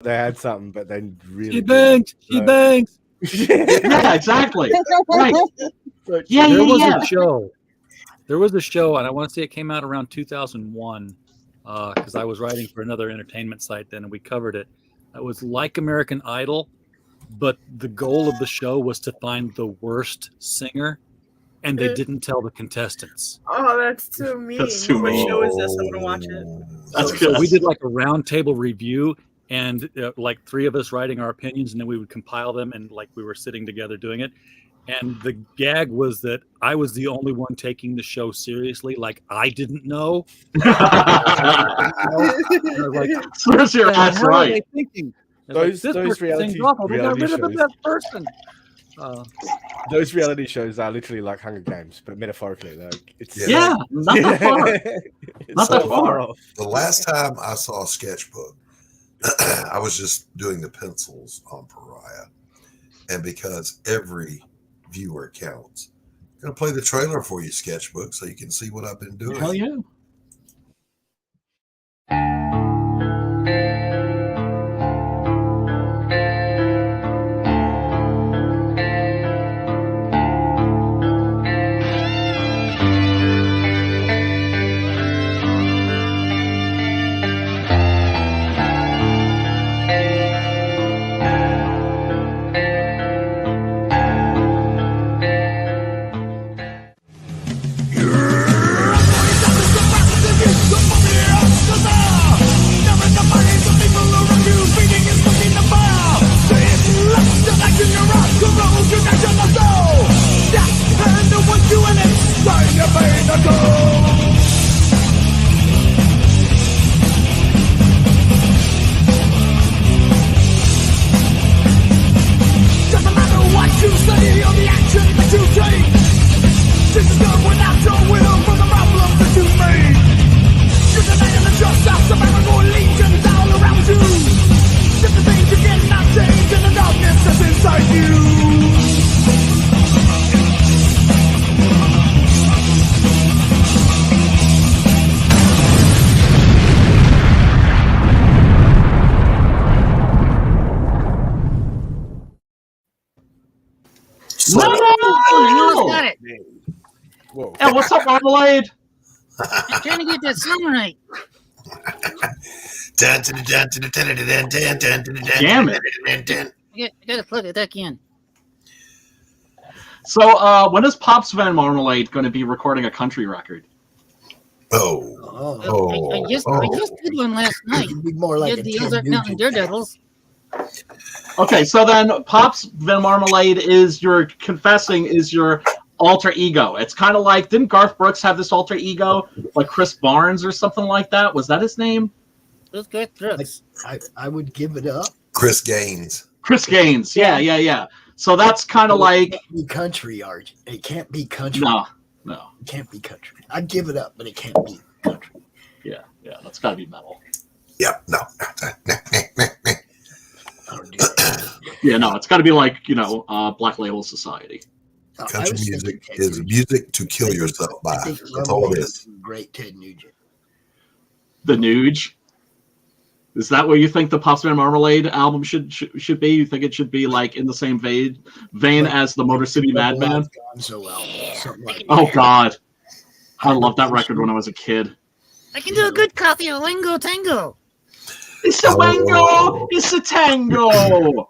they had something, but they really She bangs. She bangs. Yeah, exactly. Right. Yeah, There was yeah. a show. There was a show, and I want to say it came out around 2001, because I was writing for another entertainment site then, and we covered it. It was like American Idol, but the goal of the show was to find the worst singer, and they didn't tell the contestants. Oh, that's too mean. That's too What mean. show is this? I want to watch it. That's So good. we did like a round table review, and like three of us writing our opinions, and then we would compile them, and like we were sitting together doing it. And the gag was that I was the only one taking the show seriously. Like I didn't know. I was like, Serves your "What the ass hell are right. they thinking?" They're Those this person reality- sings awful. They got reality rid of the shows. best person. Those reality shows are literally like Hunger Games, but metaphorically. Like it's Yeah, not that far. It's Not that so far. off. The last time I saw a sketchbook, I was just doing the pencils on Pariah. And because every viewer counts, I'm going to play the trailer for you, sketchbook, so you can see what I've been doing. Hell yeah. Doesn't matter what you say or the action that you take. This is done without your will for the problems that you made. You're the night of the just house of animal legions all around you. Different things you cannot change in the darkness that's inside you. So, Got it. Whoa. Hey, what's up, Marmalade? I'm trying to get that song right. Damn it. I gotta plug it back in. So, when is Pops Van Marmalade going to be recording a country record? I just did one last night. It'd be more like Did a the Ted Ozark Mountain Nugent. Daredevils. Okay, so then Pops Van Marmalade is your alter ego. It's kind of like, didn't Garth Brooks have this alter ego, like Chris Barnes or something like that? Was that his name? Those Garth Brooks. I would give it up. Chris Gaines. Chris Gaines. Yeah. So that's kind of like, It can't be country art. It can't be country. no. It can't be country. I'd give it up, but it can't be country. Yeah, that's got to be metal. Yep, no. I don't do that. Yeah, no, it's got to be like, Black Label Society. I Country was music thinking Ted is Nugent. music to kill yourself by. I think That's all it Marmalade is. Great Ted Nugent. The Nuge. Is that what you think the Pops Van Marmalade album should be? You think it should be like in the same vein as the Motor City Madman? Gone so well. Something like Oh God, I loved that record when I was a kid. I can do a good copy of Wango Tango. It's a wango. It's a tango.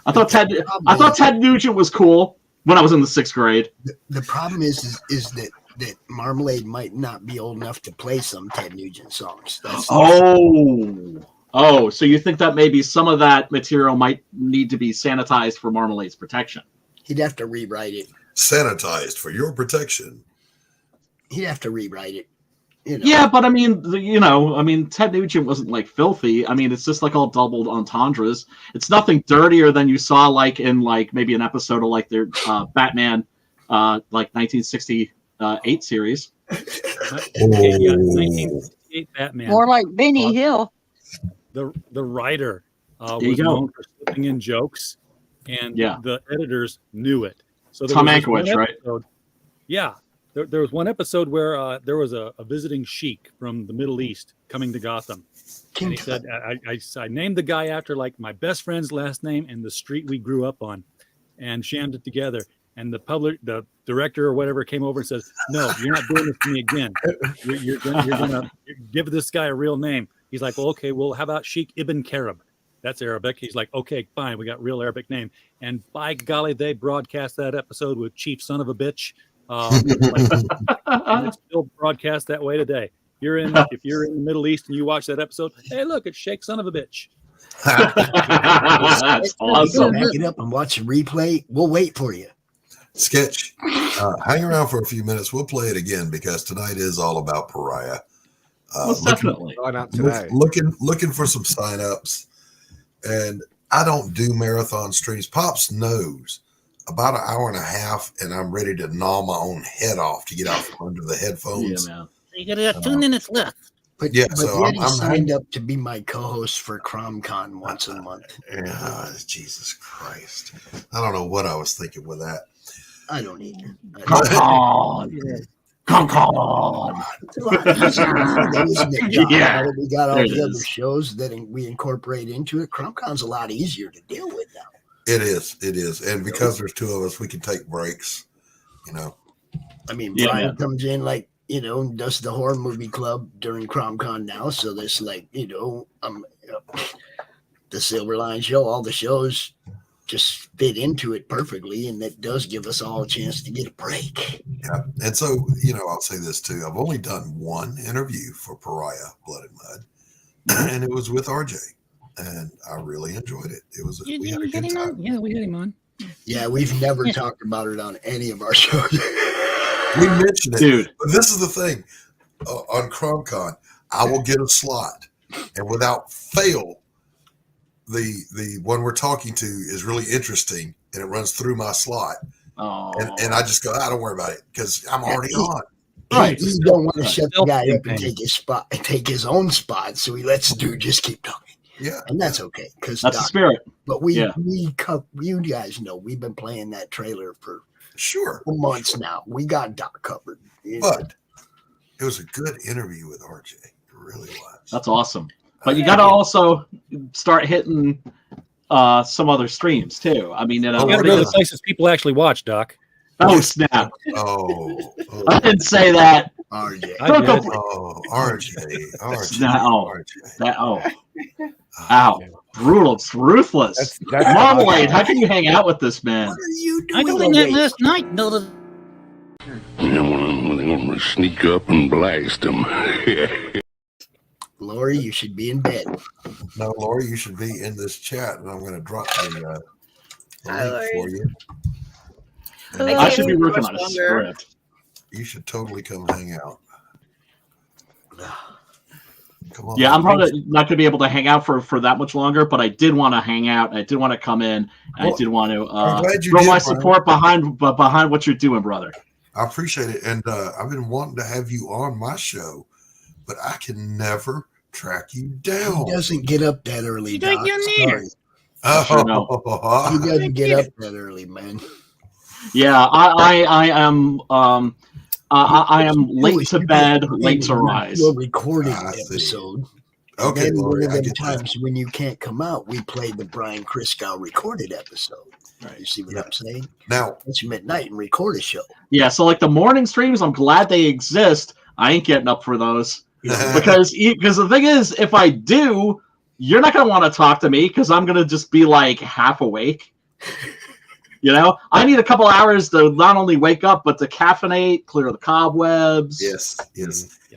I thought Ted Nugent was cool when I was in the 6th grade. The problem is that Marmalade might not be old enough to play some Ted Nugent songs. Oh, so you think that maybe some of that material might need to be sanitized for Marmalade's protection? He'd have to rewrite it. Sanitized for your protection. He'd have to rewrite it. Yeah, but I mean, Ted Nugent wasn't like filthy. I mean, it's just like all double entendres. It's nothing dirtier than you saw like in like maybe an episode of like their Batman, like 1968 series. Yeah, 1968 Batman. More like Benny Hill. The writer There you was go. known for slipping in jokes, and Yeah. the editors knew it. So there Tom was this one Mankiewicz, right? episode- Yeah, There was one episode where there was a visiting sheik from the Middle East coming to Gotham. And he said, I named the guy after like my best friend's last name and the street we grew up on, and shammed it together. And the director or whatever came over and says, "No, you're not doing this to me again. You're gonna give this guy a real name." He's like, "Well, okay, well, how about Sheikh Ibn Karib? That's Arabic." He's like, "Okay, fine, we got real Arabic name." And by golly, they broadcast that episode with Chief Son of a Bitch. And it's still broadcast that way today. If you're in the Middle East and you watch that episode, hey, look, it's Sheikh Son of a Bitch. That's awesome. Back it up and watch the replay. We'll wait for you. Sketch, hang around for a few minutes. We'll play it again because tonight is all about Pariah. Definitely. Sign up today. Looking for some sign-ups. And I don't do marathon streams. Pops knows about an hour and a half, and I'm ready to gnaw my own head off to get out from under the headphones. Yeah, man. You got 2 minutes left. But Yeah, but so yet he I'm signed up to be my co-host for CromCon once a month. Jesus Christ. I don't know what I was thinking with that. I don't either. Come on. Come on. It's a lot easier, though, isn't it, John? Yeah. Now that we got all There it the other is. shows that we incorporate into it. CromCon's a lot easier to deal with now. It is. And because there's two of us, we can take breaks, I mean, Yeah, Brian man. comes in like, and does the horror movie club during CromCon now. So there's like, the Silver Line show, all the shows just fit into it perfectly. And that does give us all a chance to get a break. Yeah. And so, I'll say this too. I've only done one interview for Pariah, Blood and Mud, and it was with RJ. And I really enjoyed it. We had a good time. Yeah, we had him on. Yeah, we've never talked about it on any of our shows. We mentioned it, Dude. But this is the thing. On CromCon, I will get a slot, and without fail, the one we're talking to is really interesting, and it runs through my slot, Oh. and I just go, don't worry about it because I'm already on. Right. You don't want to shut the guy up Self-campaign. and take his own spot. So he lets the dude just keep talking. Yeah, And that's okay. Because That's the spirit. But you guys know we've been playing that trailer for sure. months now. We got Doc covered. But it was a good interview with RJ. It really was. That's awesome. But you got to also start hitting some other streams too. I mean, You got to go to the oh places people actually watch, Doc. snap! Oh, I didn't say that. RJ. I Don't go. did. RJ. No. RJ. That ow, brutal, it's ruthless. That's Marmalade, how can you hang out with this man? What are you I doing? told him that last night. No, I'm gonna sneak up and blast him. Lori, you should be in bed. No, Lori, you should be in this chat, and I'm going to drop the Hi, link for Lori. you. Hello. I should be How working much on a longer? script. You should totally come hang out. Come on. Yeah, I'm probably not going to be able to hang out for that much longer, but I did want to hang out. I did want to come in. And Well, I did want I'm to glad you throw did, my Brian. support behind what you're doing, brother. I appreciate it. And I've been wanting to have you on my show, but I can never track you down. He doesn't get up that early, You don't Doc. get near. Sure Oh, He doesn't get up that early, man. Yeah, I am. I am late to bed, late to rise. A recorded I see. episode. okay, Then Lori, one I of them get that. times when you can't come out, we play the Brian Christgau recorded episode. Right. You see what I'm saying? Now, It's midnight and record a show. Yeah, so like the morning streams, I'm glad they exist. I ain't getting up for those because the thing is, if I do, you're not gonna want to talk to me because I'm gonna just be like half awake. I need a couple hours to not only wake up but to caffeinate, clear the cobwebs. yes.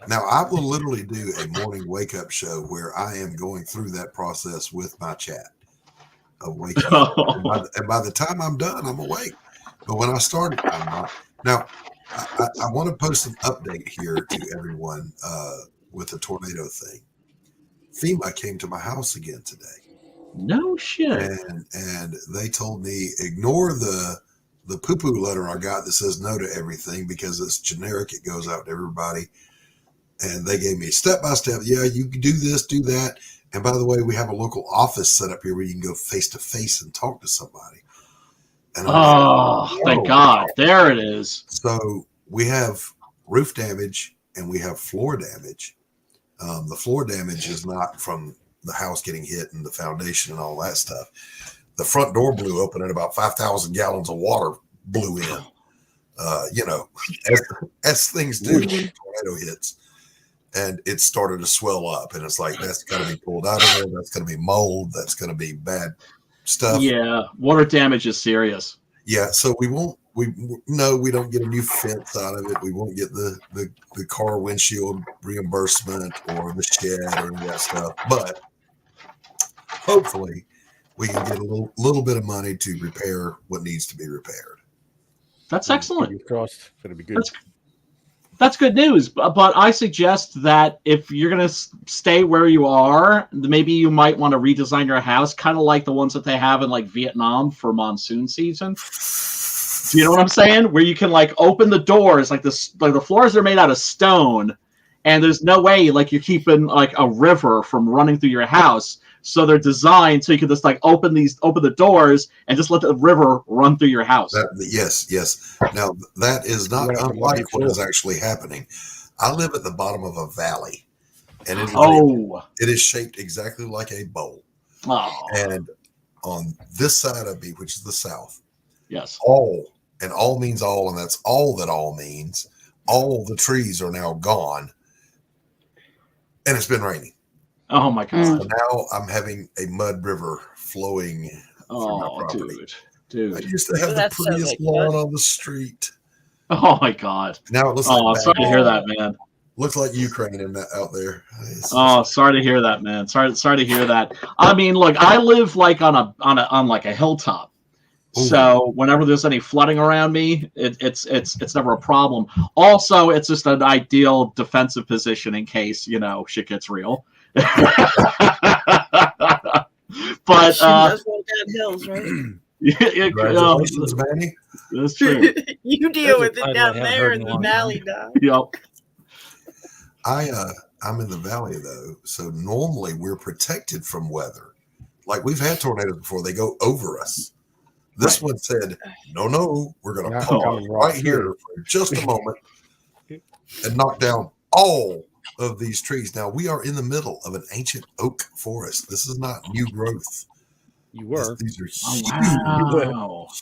Now, I will literally do a morning wake up show where I am going through that process with my chat of waking up. And by the time I'm done, I'm awake. But when I started, I'm not. Now, I want to post an update here to everyone with the tornado thing. FEMA came to my house again today. No shit. And they told me ignore the poo-poo letter I got that says no to everything because it's generic. It goes out to everybody. And they gave me step by step. Yeah, you can do this, do that. And by the way, we have a local office set up here where you can go face to face and talk to somebody. And I'm Oh, like, thank God. There it is. So we have roof damage and we have floor damage. The floor damage is not from the house getting hit and the foundation and all that stuff. The front door blew open and about 5,000 gallons of water blew in. As things do when a tornado hits. And it started to swell up. And it's like, that's got to be pulled out of there. That's going to be mold. That's going to be bad stuff. Yeah, water damage is serious. Yeah, so we don't get a new fence out of it. We won't get the car windshield reimbursement or the shed or any of that stuff. But hopefully we can get a little bit of money to repair what needs to be repaired. That's excellent. Fingers crossed. It'll be good. That's good news. But I suggest that if you're going to stay where you are, maybe you might want to redesign your house, kind of like the ones that they have in like Vietnam for monsoon season. Do you know what I'm saying? Where you can like open the doors, like the floors are made out of stone, and there's no way like you're keeping like a river from running through your house. So they're designed so you can just like open the doors and just let the river run through your house. Yes. Now that is not unlike what is actually happening. I live at the bottom of a valley, and it is shaped exactly like a bowl. Oh. And on this side of me, which is the south, yes, all means all, and that's all that all means. All the trees are now gone, and it's been raining. Oh my God! So now I'm having a mud river flowing through my property. Dude! I used to have the prettiest lawn on the street. Oh my God! Now it looks like. Oh, sorry to hear that, man. Looks like Ukraine out there. Sorry to hear that, man. Sorry to hear that. I mean, look, I live like on like a hilltop. Ooh. So whenever there's any flooding around me, it's never a problem. Also, it's just an ideal defensive position in case shit gets real. But that's what that hills, right? Congratulations, Manny. That's true. You deal with it down there in the valley, dog. Yep. I'm in the valley though, so normally we're protected from weather. Like we've had tornadoes before; they go over us. This one said, "No, we're going to pause right here for just a moment and knock down all of these trees." Now we are in the middle of an ancient oak forest. This is not new growth. You were. These are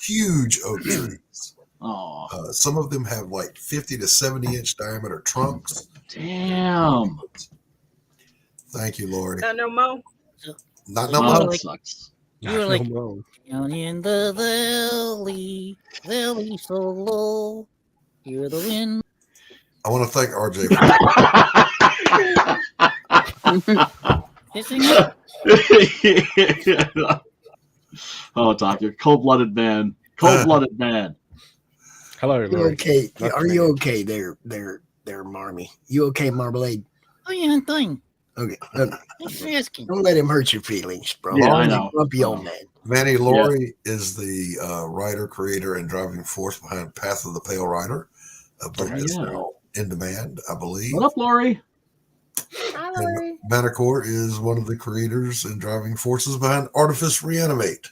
huge oak trees. Oh. Some of them have like 50 to 70-inch diameter trunks. Damn. Thank you, Lori. No mo. Not no mo. Sucks. You were like down in the valley so low. You're the wind. I want to thank RJ. Oh, Doctor, cold-blooded man. Cold-blooded man. Hello, you okay? Are you okay there, Marmy? You okay, Marmalade? Oh yeah, I'm fine. Okay. Thanks for asking. Don't let him hurt your feelings, bro. Yeah, I know. Grumpy old man. Manny, Lori is the writer, creator, and driving force behind Path of the Pale Rider. A book that's now in demand, I believe. What up, Lori? Hi, Lori. Manticore is one of the creators and driving forces behind Artifice Reanimate,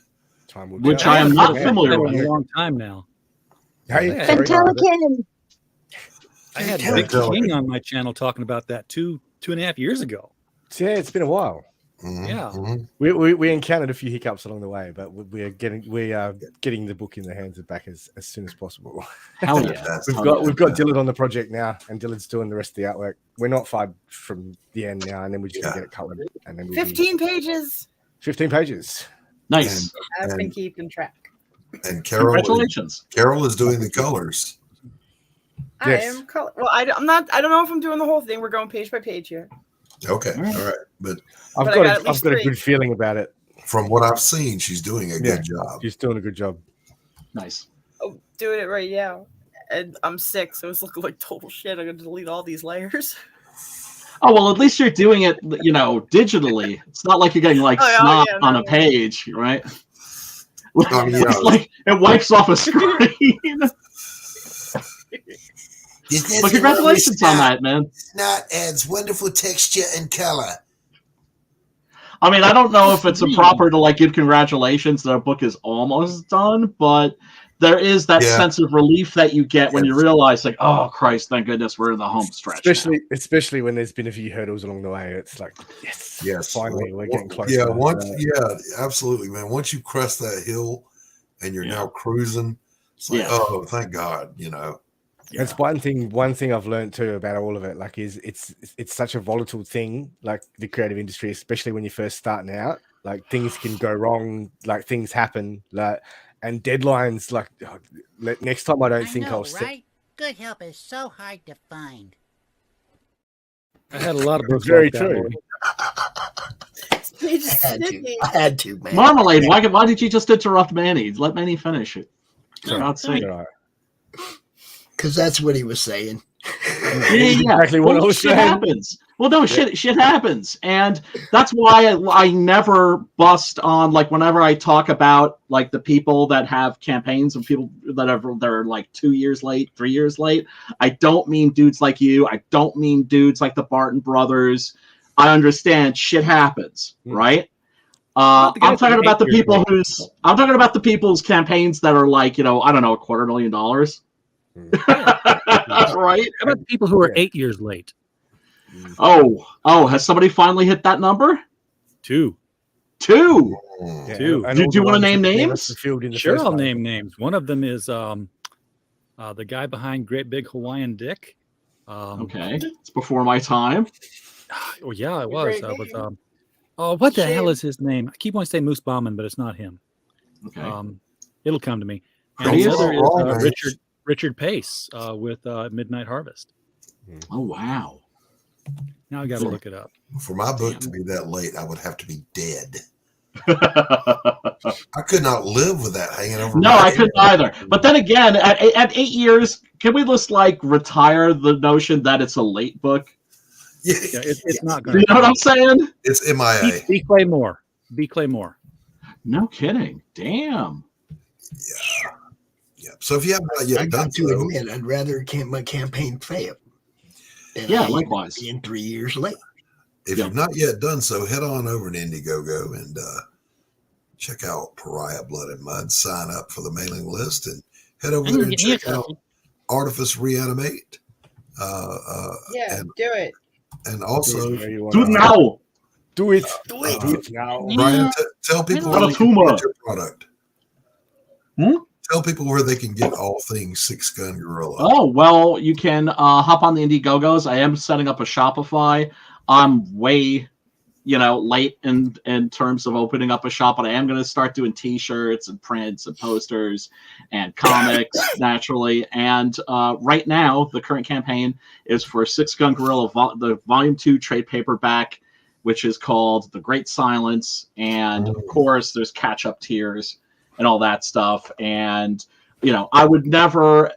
which I am not familiar with. A long time now. Pelican. I had Big King on my channel talking about that two and a half years ago. Yeah, it's been a while. Mm-hmm. Yeah, we encountered a few hiccups along the way, but we are getting the book in the hands of backers as soon as possible. Hell yeah! we've got Dylan on the project now, and Dylan's doing the rest of the artwork. We're not far from the end now, and then we just get it colored, and then 15 pages. 15 pages. Nice. I've been keeping track. And Carol, congratulations. Carol is doing the colors. I am color. Well, I don't know if I'm doing the whole thing. We're going page by page here. Okay, all right, but I've got a good feeling about it. From what I've seen, she's doing a good job. She's doing a good job. Nice. Oh, doing it right now, and I'm sick, so it's looking like total shit. I'm gonna delete all these layers. Oh well, at least you're doing it, digitally. It's not like you're getting snot on a page, right? Like it wipes off a screen. But congratulations on that, man. Snot adds wonderful texture and color. I mean, I don't know if it's proper to give congratulations that our book is almost done, but there is that Yeah. sense of relief that you get when you Yes. realize, like, oh Christ, thank goodness we're in the home stretch. Especially when there's been a few hurdles along the way. It's like, yes, finally we're getting closer. Yeah, absolutely, man. Once you crest that hill and you're now cruising, it's like, oh, thank God, you know. That's one thing I've learned too about all of it. Like, is it's such a volatile thing, like the creative industry, especially when you're first starting out. Like, things can go wrong, like things happen, like, and deadlines. Like, next time I don't think know, I'll set. right? Good help is so hard to find. I had a lot of books Very like that. true. Lori. I had to, man. Marmalade, why did you just interrupt Manny? Let Manny finish it. God's sake. Because that's what he was saying. Yeah. Exactly what I was shit saying. happens. Well, no, shit happens, and that's why I never bust on, like, whenever I talk about like the people that have campaigns and people that they're like 2 years late, 3 years late. I don't mean dudes like you. I don't mean dudes like the Barton brothers. I understand shit happens, right? I'm talking about the people I'm talking about the people's campaigns that are like, you know, I don't know, $250,000. Right? How about the people who are 8 years late? Oh, has somebody finally hit that number? Two. Two. Yeah, Do and you want to all the name ones that never names? fulfilled in the Sure, first I'll place. name names. One of them is the guy behind Great Big Hawaiian Dick. Okay, it's before my time. Oh yeah, it was. Great I was. name. Oh, what the Shame. hell is his name? I keep wanting to say Moose Bauman, but it's not him. Okay. It'll come to me. And Pretty the other wrong, is man. Richard Pace with Midnight Harvest. Oh wow. Now I got to look it up. For my book to be that late, I would have to be dead. I could not live with that hanging over. No, my I head. couldn't either. But then again, at 8 years, can we just like retire the notion that it's a late book? Yeah, Yeah, it's not You going know what I'm saying? it's MIA. B. Claymore. B. Claymore. No kidding. Damn. Yeah. So if you have not I yet done got to so, admit, I'd rather my campaign fail than Yeah, I likewise. being 3 years late. if you've not yet done so, head on over to Indiegogo and check out Pariah Blood and Mud. Sign up for the mailing list and head over I'm there gonna and get me a check out copy. Artifice Reanimate. Yeah, and, do it. and also, Do it now. Do it. Do it. Do it now. Brian, tell people What where a they can tumor. get your product. Tell people where they can get all things Six Gun Gorilla. Oh, well, you can hop on the Indiegogos. I am setting up a Shopify. I'm way, late in terms of opening up a shop, but I am going to start doing T-shirts and prints and posters and comics, naturally. And right now, the current campaign is for Six Gun Gorilla, the Volume 2 trade paperback, which is called The Great Silence. And, of course, there's catch-up tiers and all that stuff. And, I would never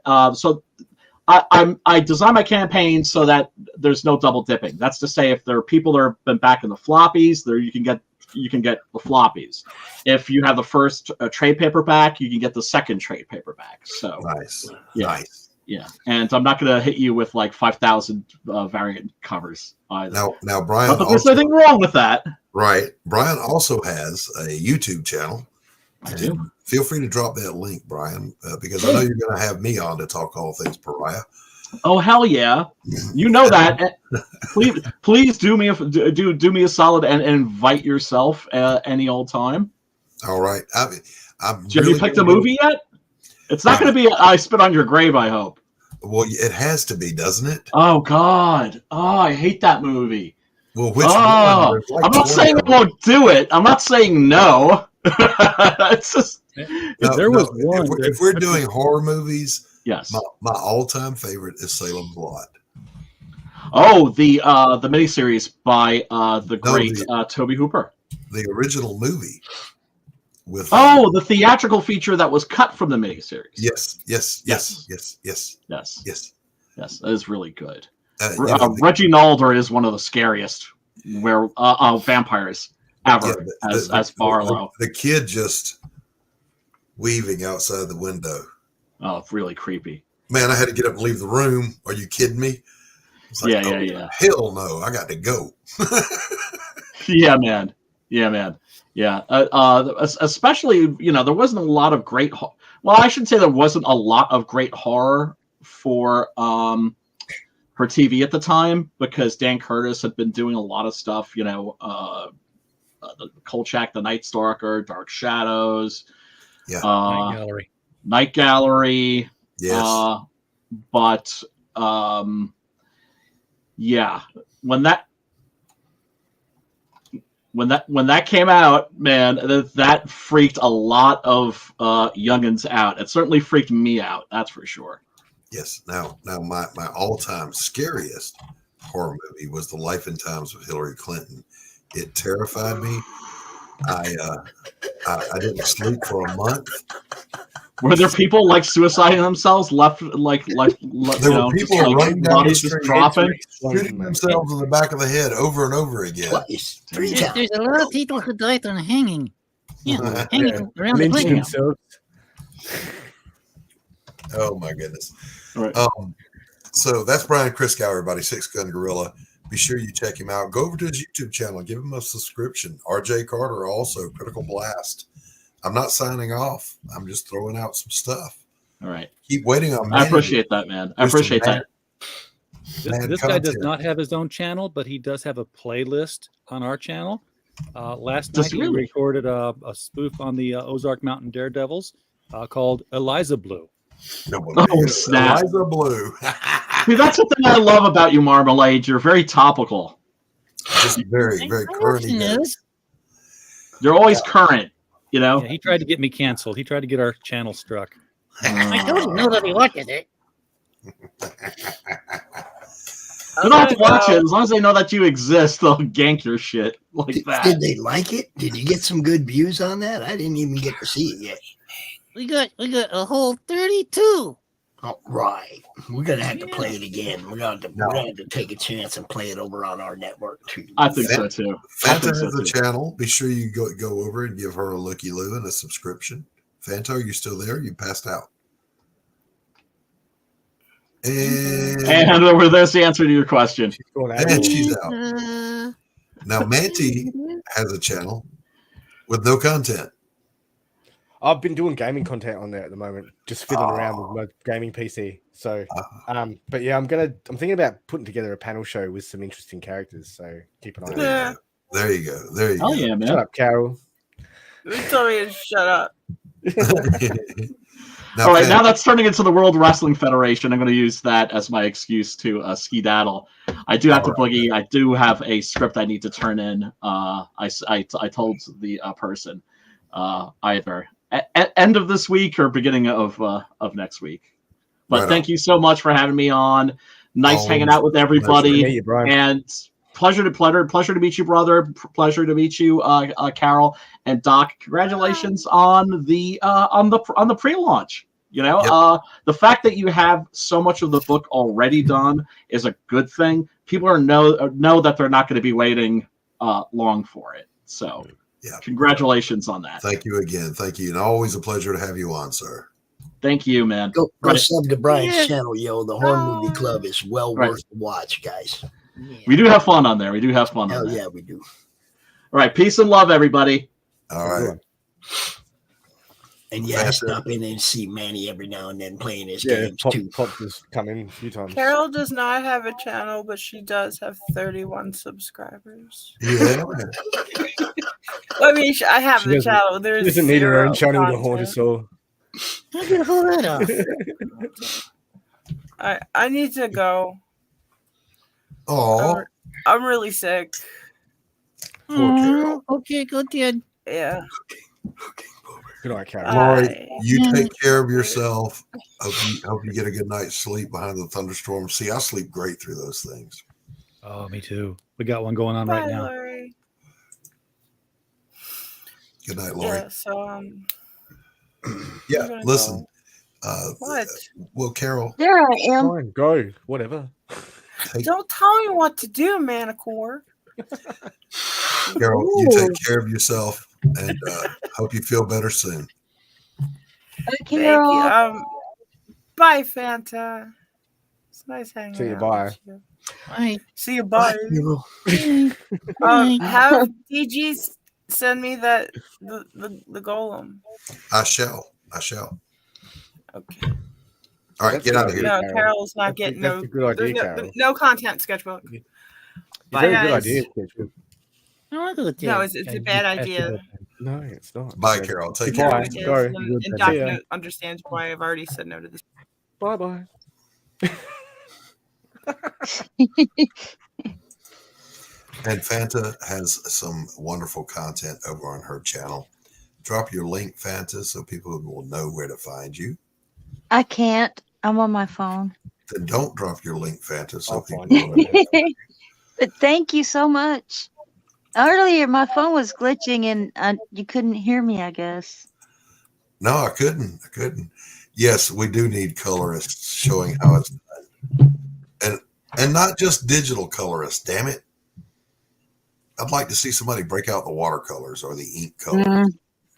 I design my campaign so that there's no double dipping. That's to say, if there are people that have been back in the floppies, there you can get the floppies. If you have the first trade paperback, you can get the second trade paperback. So Nice. yeah, Nice. yeah. And I'm not going to hit you with like 5,000 variant covers either. Now Brian Not that there's also, anything wrong with that. right. Brian also has a YouTube channel. I do. Feel free to drop that link, Brian, because I know you're going to have me on to talk all things Pariah. Oh hell yeah! You know that. Please do me a solid and invite yourself any old time. All right. I'm Have you really picked a gonna do- movie yet? It's not going to be I Spit on Your Grave, I hope. Well, it has to be, doesn't it? Oh God! Oh, I hate that movie. Well, which Oh, one? There's like I'm not 20 saying I of them. won't do it. I'm not saying no. It's just There was one. If we're doing horror movies, yes. my all-time favorite is Salem's Lot. Oh, the miniseries by the great the- Toby Hooper. The original movie with Oh, the theatrical feature that was cut from the miniseries. yes, That is really good. the- Reggie Nalder is one of the scariest vampires ever as Barlow. The kid just weaving outside the window. Oh, it's really creepy. Man, I had to get up and leave the room. Are you kidding me? It's like, Yeah. Hell no, I got to go. Yeah, man. Yeah. Especially, there wasn't a lot of great. Well, I should say there wasn't a lot of great horror for TV at the time because Dan Curtis had been doing a lot of stuff, the Kolchak, The Night Stalker, Dark Shadows, Night Gallery. Night Gallery. Yes. But yeah, when that came out, man, that freaked a lot of youngins out. It certainly freaked me out. That's for sure. Yes. Now my all-time scariest horror movie was The Life and Times of Hillary Clinton. It terrified me. I didn't sleep for a month. Were there people like suiciding themselves, left there were people running down the street, dropping, shooting themselves in the back of the head over and over again? Twice, 3 times. There's a lot of people who died on hanging. Yeah, hanging around the Lynching playground. themselves. Oh my goodness. Right. So that's Brian Criscow, everybody, Six Gun Gorilla. Be sure you check him out. Go over to his YouTube channel, give him a subscription. RJ Carter also, Critical Blast. I'm not signing off. I'm just throwing out some stuff. All right. Keep waiting on I appreciate that, man. I appreciate that. This guy does not have his own channel, but he does have a playlist on our channel. Last night we recorded a spoof on the Ozark Mountain Daredevils called Eliza Blue. Oh, snap. Eliza Blue. See, that's the thing I love about you, Marmalade. You're very topical. Just very, very current events. You're always current, Yeah, he tried to get me canceled. He tried to get our channel struck. I told you nobody watches it. They don't have to watch it. As long as they know that you exist, they'll gank your shit like that. Did they like it? Did you get some good views on that? I didn't even get to see it yet. We got a whole 32. All right. We're going to have to play it again. We're going to have to take a chance and play it over on our network, too. I think so, too. Fanta has a channel. Be sure you go over and give her a looky-loo and a subscription. Fanta, are you still there? You passed out. And over this answer to your question. And she's out. Now, Manti has a channel with no content. I've been doing gaming content on there at the moment, just fiddling around with my gaming PC. So, but yeah, I'm thinking about putting together a panel show with some interesting characters. So keep an eye on that. There you go. There you go. Oh yeah, man. Shut up, Carol. You told me to shut up. All right, now that's turning into the World Wrestling Federation. I'm going to use that as my excuse to skedaddle. I do have to boogie. I do have a script I need to turn in. I told the person either at end of this week or beginning of next week. But thank you so much for having me on. Nice hanging out with everybody. And pleasure to meet you, brother. Pleasure to meet you, Carol and Doc. Congratulations on the pre-launch. The fact that you have so much of the book already done is a good thing. People know that they're not going to be waiting long for it. So, congratulations on that. Thank you again. Thank you, and always a pleasure to have you on, sir. Thank you, man. Go sub to Brian's channel, yo. The Horror Movie Club is well worth the watch, guys. Yeah. We do have fun on there. Hell yeah, we do. All right, peace and love, everybody. All right. And stop in and see Manny every now and then playing his games too. Pop has come in a few times. Carol does not have a channel, but she does have 31 subscribers. Yeah. I mean, I have the channel. There's she doesn't need her own channel to haunt us all. How did I pull that off? I need to go. Oh, I'm really sick. poor Carol. Okay, go ahead. Yeah. Good night, Carol. Lori, you take care of yourself. Hope you get a good night's sleep behind the thunderstorm. See, I sleep great through those things. Oh, me too. We got one going on right now. Lori. Good night, Lori. Yeah, so yeah, listen. What? Well, Carol. There I am. Fine, go. Whatever. Don't tell me what to do, Manicore. Carol, you take care of yourself and hope you feel better soon. Thank you. Bye, Fanta. It's nice hanging out. See you. Bye. Bye. See you. Bye. Bye. Have DG send me the golem. I shall. Okay. All right, get out of here. No, Carol's not getting That's a good idea, there's Carol. no content sketchbook. Very Bye, good guys. idea. Sketchbook. No, it's a bad idea. No, it's not. Bye, Okay. Carol. Take Goodbye. care. Sorry. And See ya. Doc understands why I've already said no to this. Bye-bye. And Fanta has some wonderful content over on her channel. Drop your link, Fanta, so people will know where to find you. I can't. I'm on my phone. Then don't drop your link, Fanta, so I'll people find will know. But thank you so much. Earlier, my phone was glitching and you couldn't hear me, I guess. No, I couldn't. Yes, we do need colorists showing how it's done. And not just digital colorists, damn it. I'd like to see somebody break out the watercolors or the ink colors.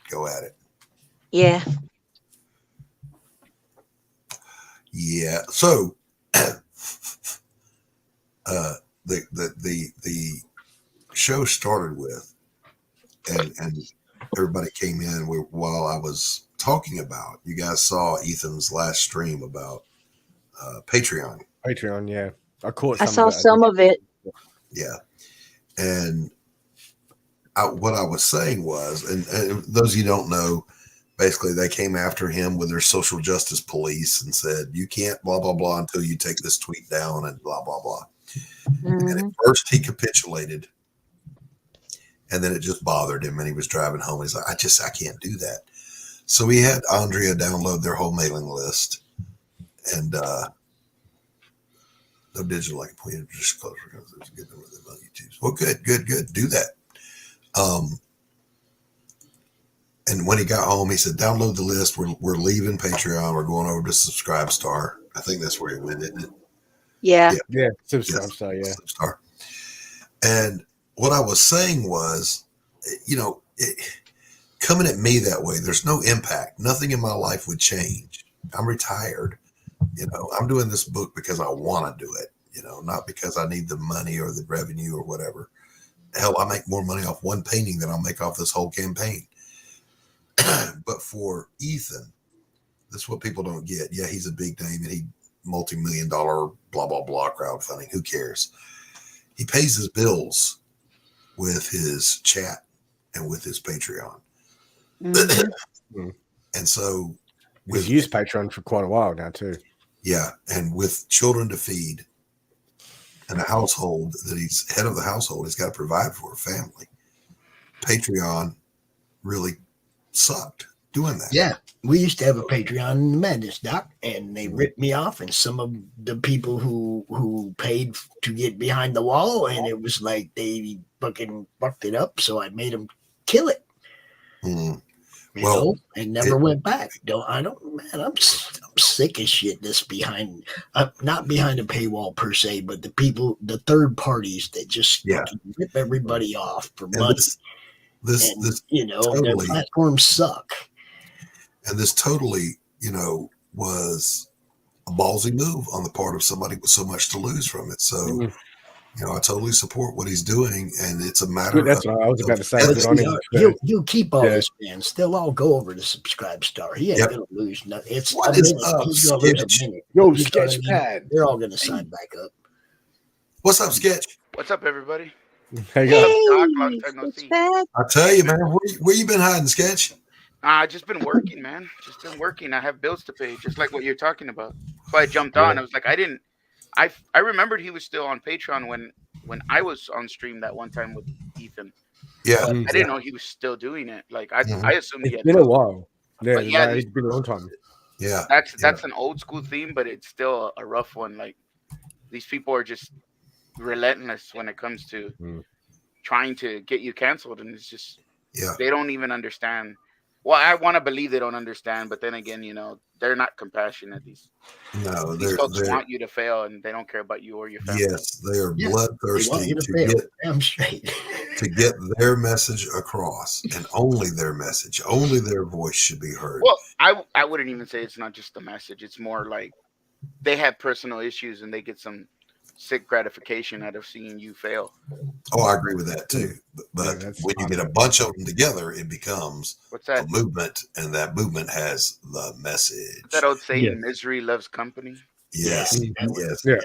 Go at it. Yeah. Yeah. So the show started with, and everybody came in while I was talking about. You guys saw Ethan's last stream about Patreon. Patreon, yeah. I saw some of it. Yeah. And what I was saying was, and those of you don't know, basically they came after him with their social justice police and said, you can't blah, blah, blah until you take this tweet down and blah, blah, blah. And at first he capitulated, and then it just bothered him, and he was driving home. He's like, I can't do that. So we had Andrea download their whole mailing list, and no digital, like we just close because there's a good number of them on YouTube. Well, good. Do that. And when he got home, he said, download the list. We're leaving Patreon. We're going over to Subscribe Star. I think that's where he went, isn't it? Yeah. Yeah. Subscribe Star, yeah. Substar. And what I was saying was, coming at me that way, there's no impact. Nothing in my life would change. I'm retired. I'm doing this book because I want to do it, not because I need the money or the revenue or whatever. Hell, I make more money off one painting than I'll make off this whole campaign. But for Ethan, this is what people don't get. Yeah, he's a big name and he multi-million-dollar blah, blah, blah crowdfunding. Who cares? He pays his bills with his chat and with his Patreon. Mm-hmm. And so we've used Patreon for quite a while now too. Yeah. And with children to feed and a household that he's head of the household, he's got to provide for a family. Patreon really sucked doing that. Yeah. We used to have a Patreon in the Madness, Doc, and they ripped me off, and some of the people who paid to get behind the wall, and it was like they fucking fucked it up, so I made them kill it. Mm. And never went back. I'm sick as shit. This behind, not behind a paywall per se, but the people, the third parties that just rip everybody off for money. This totally, their platforms suck. And this totally, was a ballsy move on the part of somebody with so much to lose from it. So, I totally support what he's doing, and it's a matter. That's what I was about to say. He'll keep all his fans. They'll all go over to Subscribe Star. He ain't gonna lose nothing. It's what a is minute. up, He's gonna lose a minute. Yo, Sketchpad. They're all gonna sign back up. What's up, Sketch? What's up, everybody? Hey, long time no see. I tell you, man, where you been hiding, Sketch? Just been working, man. Just been working. I have bills to pay, just like what you're talking about. So I jumped on. I was like, I remembered he was still on Patreon when I was on stream that one time with Ethan. Yeah. I didn't know he was still doing it. Like I assumed he had been a while. Yeah, it's been a long time. Yeah. That's an old school theme, but it's still a rough one. Like these people are just relentless when it comes to trying to get you canceled, and it's just they don't even understand. Well, I want to believe they don't understand, but then again, they're not compassionate. These folks want you to fail, and they don't care about you or your family. Yes, they are bloodthirsty to get their message across, and only their message, only their voice should be heard. Well, I wouldn't even say it's not just the message. It's more like they have personal issues, and they get some sick gratification out of seeing you fail. Oh, I agree with that too. But Yeah, when you get a bunch of them together, it becomes What's a that? movement, and that movement has the message. That old saying, Yes. misery loves company. Yes, yes, Yeah.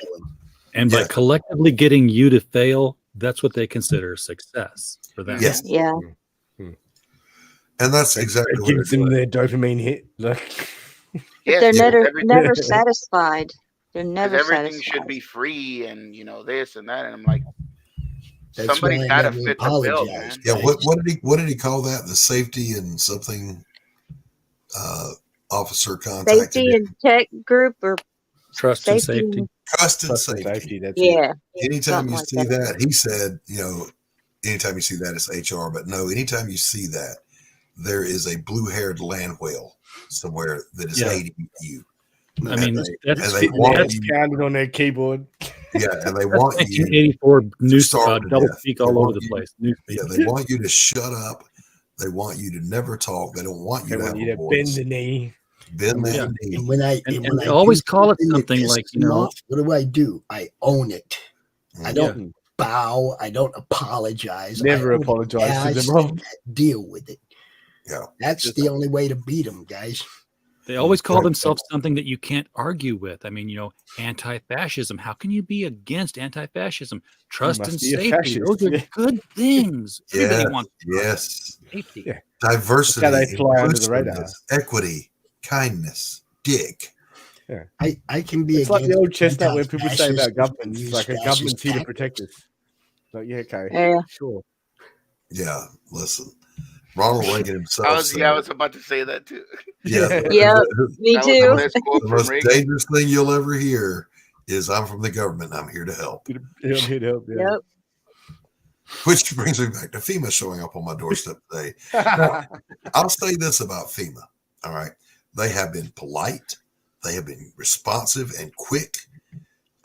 And by Yes. collectively getting you to fail, that's what they consider success for them. yes, Yeah. and that's exactly It what they're gives them doing. their dopamine hit. Like, But Yes, they're because never satisfied. They're never everything satisfied. should be free, and this and that. And I'm like, That's somebody's why I got to never fit the bill, apologize. man. Yeah, guys. what did he call that? The safety and something officer contacted Safety him. and tech group or Trust and safety. safety. Trust and trust and safety. safety. That's it. Yeah. Anytime something you like see that. that, he said, anytime you see that, it's HR. But no, anytime you see that, there is a blue-haired land whale somewhere that is Yeah. hating you. I mean, and that's they want That's you, pounded on their keyboard. yeah, and they want you 1984 news starve to double death. speak They all over want the you- place. Newspeak. Yeah, they want you to shut up. They want you to never talk. They don't want you They to want have you a to bend voice. the knee. Bend Yeah. the knee. And when I And when they I always do call it that something pisses like, them off, what do? I own it. I Mm. don't bow. I don't apologize. Never I own it. apologize Yeah, to I them, said Rob. that. Deal with it. Yeah. That's the only way to beat them, guys. They always call Right. themselves something that you can't argue with. I mean, anti-fascism. How can you be against anti-fascism? Trust must and be a safety. fascist. Those are Yeah. good things. Everybody Yeah, wants yes. safety. Yeah. Diversity, That's how they fly under the radar. inclusiveness, equity, kindness, dick. I can be It's like the against old chestnut where people say anti-fascist about governments, use like a fascist government's here to tactics. protect us. Like, yeah, okay, Yeah. sure. Yeah, listen. Ronald Reagan himself I was said, about to say that too. yeah, Yeah. Me That was too. the best quote the from most Reagan. dangerous thing you'll ever hear is I'm from the government. I'm here to help. I'm here to help. Yeah. Yep. Which brings me back to FEMA showing up on my doorstep today. Now, I'll say this about FEMA. All right. They have been polite. They have been responsive and quick.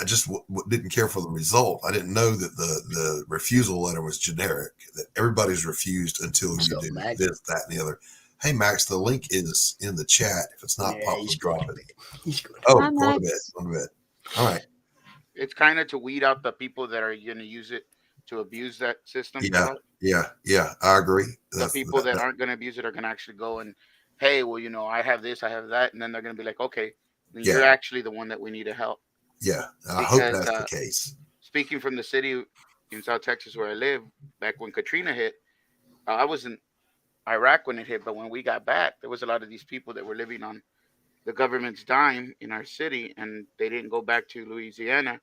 I just didn't care for the result. I didn't know that the refusal letter was generic, that everybody's refused until you do Max, this, that, and the other. Hey, Max, the link is in the chat. If it's not, pop, he's drop going it. to bed. He's going. Oh, Hi, go to bed. Max. Go to bed. All right. It's kind of to weed out the people that are going to use it to abuse that system. Yeah. I agree. The people that aren't going to abuse it are going to actually go and, hey, well, I have this, I have that, and then they're going to be like, okay, then you're actually the one that we need to help. Yeah, I hope that's the case. Speaking from the city in South Texas where I live, back when Katrina hit, I was in Iraq when it hit, but when we got back, there was a lot of these people that were living on the government's dime in our city, and they didn't go back to Louisiana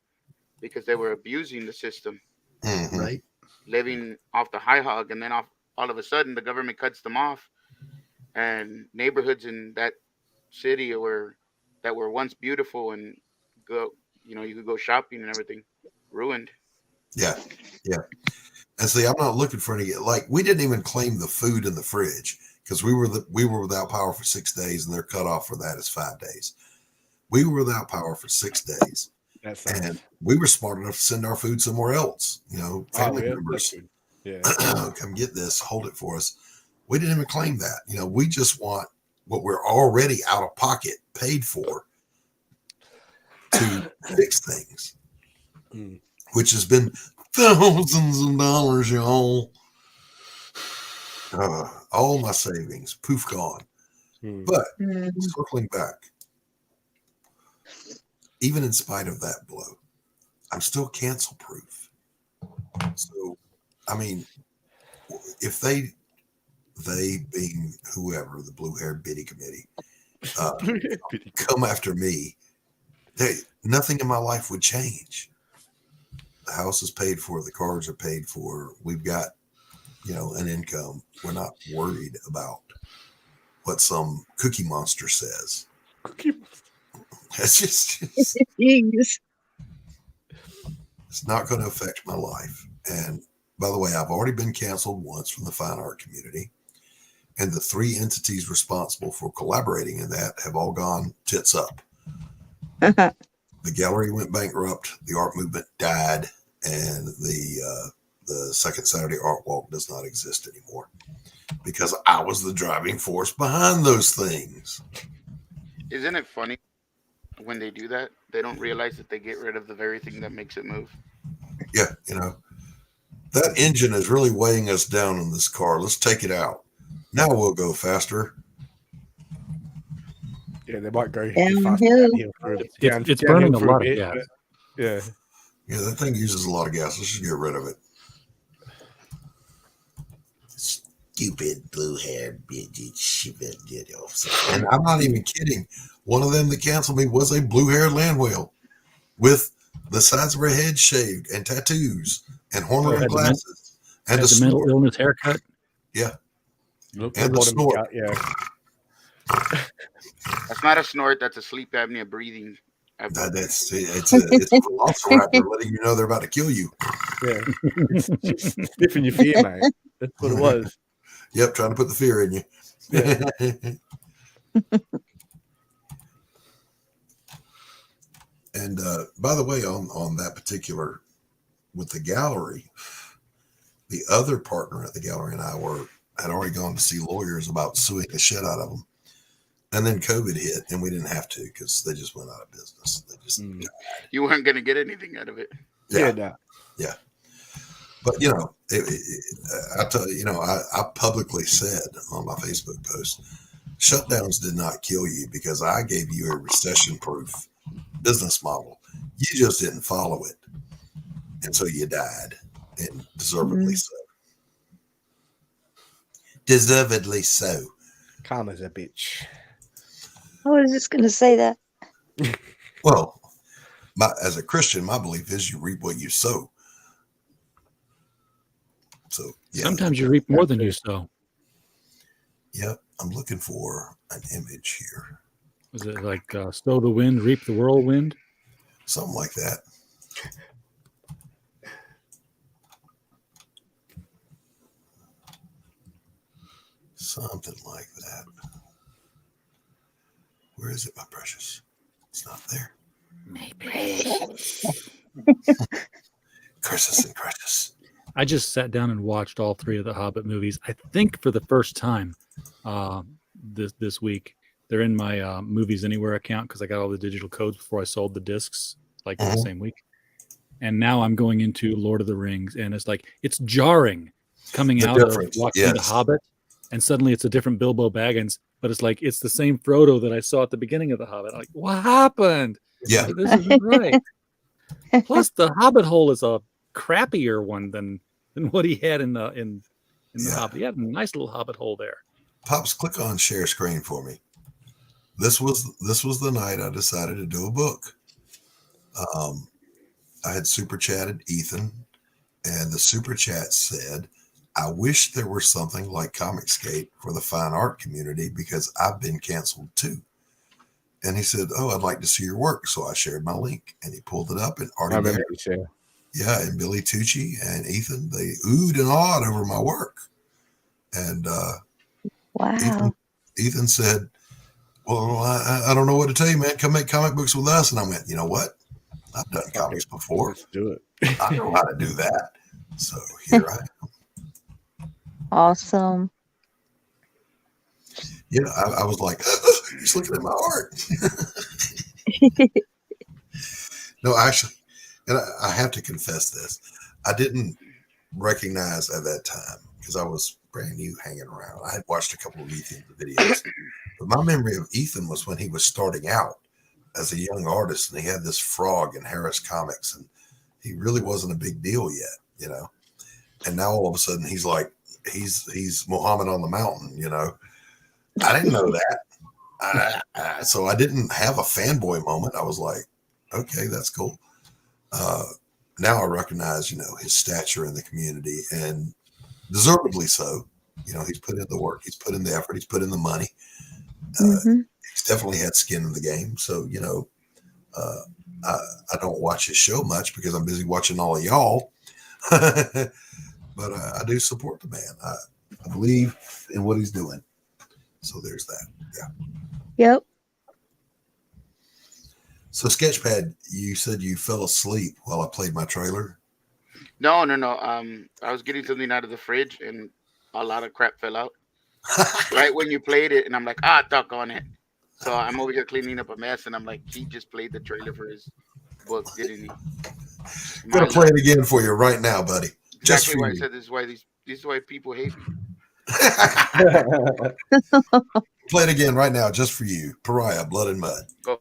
because they were abusing the system, Mhm. Right. living off the high hog, and then all of a sudden the government cuts them off, and neighborhoods in that city that were once beautiful and you could go shopping and everything, ruined. Yeah. And see, I'm not looking for any. Like, we didn't even claim the food in the fridge because we were without power for 6 days, and their cutoff for that is 5 days. We were without power for 6 days, and we were smart enough to send our food somewhere else. Family members, come get this, hold it for us. We didn't even claim that. We just want what we're already out of pocket paid for to fix things, which has been thousands of dollars, y'all. All my savings, poof, gone. But circling back, even in spite of that blow, I'm still cancel proof. So, I mean, if they being whoever, the blue-haired biddy committee, come after me, nothing in my life would change. The house is paid for. The cars are paid for. We've got, an income. We're not worried about what some cookie monster says. It's just Jeez. it's not going to affect my life. And by the way, I've already been canceled once from the fine art community. And the 3 entities responsible for collaborating in that have all gone tits up. The gallery went bankrupt, the art movement died, and the Second Saturday Art Walk does not exist anymore because I was the driving force behind those things. Isn't it funny when they do that. They don't realize that they get rid of the very thing that makes it move. Yeah, that engine is really weighing us down in this car. Let's take it out. Now we'll go faster. Yeah, they might go Downhill. downhill for It's burning a lot of bit, gas. Yeah. Yeah, that thing uses a lot of gas. Let's just get rid of it. Stupid blue-haired bitch. And I'm not even kidding. One of them that canceled me was a blue-haired land whale with the sides of her head shaved and tattoos and horn-rimmed glasses and a mental snort. illness haircut. Yeah. Look, and the snort. Yeah. That's not a snort. That's a sleep apnea breathing. It's a velociraptor letting you know they're about to kill you. Yeah. It's just sniffing your fear, mate. That's what it was. Yep, trying to put the fear in you. Yeah. And by the way, on that particular, with the gallery, the other partner at the gallery and I had already gone to see lawyers about suing the shit out of them. And then COVID hit, and we didn't have to because they just went out of business. They just You weren't going to get anything out of it. Yeah. But I tell you, I publicly said on my Facebook post, shutdowns did not kill you because I gave you a recession-proof business model. You just didn't follow it, and so you died, and deservedly so. Deservedly so. Karma's a bitch. I was just going to say that. Well, as a Christian, my belief is you reap what you sow. So Sometimes you reap more than you sow. Yep, I'm looking for an image here. Is it like sow the wind, reap the whirlwind? Something like that. Something like that. Where is it, my precious? It's not there. My precious. Curses and crushes. I just sat down and watched all 3 of the Hobbit movies. I think for the first time this week. They're in my Movies Anywhere account because I got all the digital codes before I sold the discs the same week. And now I'm going into Lord of the Rings, and it's jarring coming out of watching The Hobbit, and suddenly it's a different Bilbo Baggins, but it's the same Frodo that I saw at the beginning of The Hobbit. I'm like, what happened? Yeah, this isn't right. Plus, the Hobbit hole is a crappier one than what he had in the Hobbit. He had a nice little Hobbit hole there. Pops, click on share screen for me. This was the night I decided to do a book. I had super chatted Ethan, and the super chat said, I wish there were something like Comicsgate for the fine art community because I've been canceled too. And he said, oh, I'd like to see your work. So I shared my link, and he pulled it up, and Artie Bear, and Billy Tucci and Ethan, they oohed and awed over my work. And wow. Ethan said, well, I don't know what to tell you, man. Come make comic books with us. And I went, you know what? I've done comics before. Let's do it. I know how to do that. So here I am. Awesome. Yeah, I was like, he's looking at my art. No, actually, and I have to confess this. I didn't recognize at that time because I was brand new hanging around. I had watched a couple of Ethan videos. But my memory of Ethan was when he was starting out as a young artist, and he had this frog in Harris Comics, and he really wasn't a big deal yet, And now all of a sudden he's like, he's Muhammad on the mountain, I didn't know that. So I didn't have a fanboy moment. I was like, okay, that's cool. Now I recognize, his stature in the community, and deservedly so. He's put in the work, he's put in the effort, he's put in the money. He's definitely had skin in the game. So, I don't watch his show much because I'm busy watching all of y'all. But I do support the man. I believe in what he's doing. So there's that. Yeah. Yep. So Sketchpad, you said you fell asleep while I played my trailer. No. I was getting something out of the fridge, and a lot of crap fell out right when you played it, and I'm like, duck on it. So I'm over here cleaning up a mess, and I'm like, he just played the trailer for his book, didn't he? I'm gonna play it again for you right now, buddy. Just Exactly for why I you. said this is why people hate me. Play it again right now, just for you. Pariah, Blood and Mud. Go.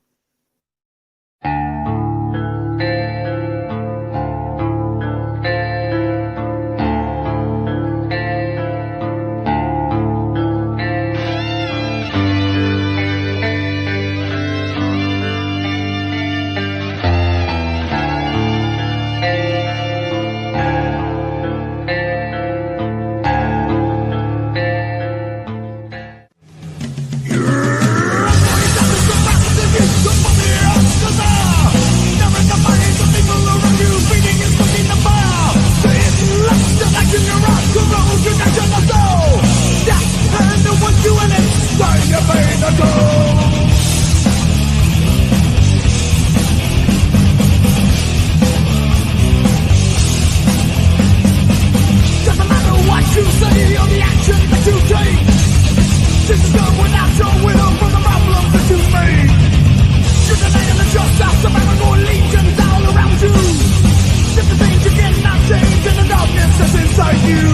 Doesn't matter what you say or the action that you take. This is done without your will for the problems that you made. You're denying the justice of our legions all around you. Different things you cannot change in the darkness that's inside you.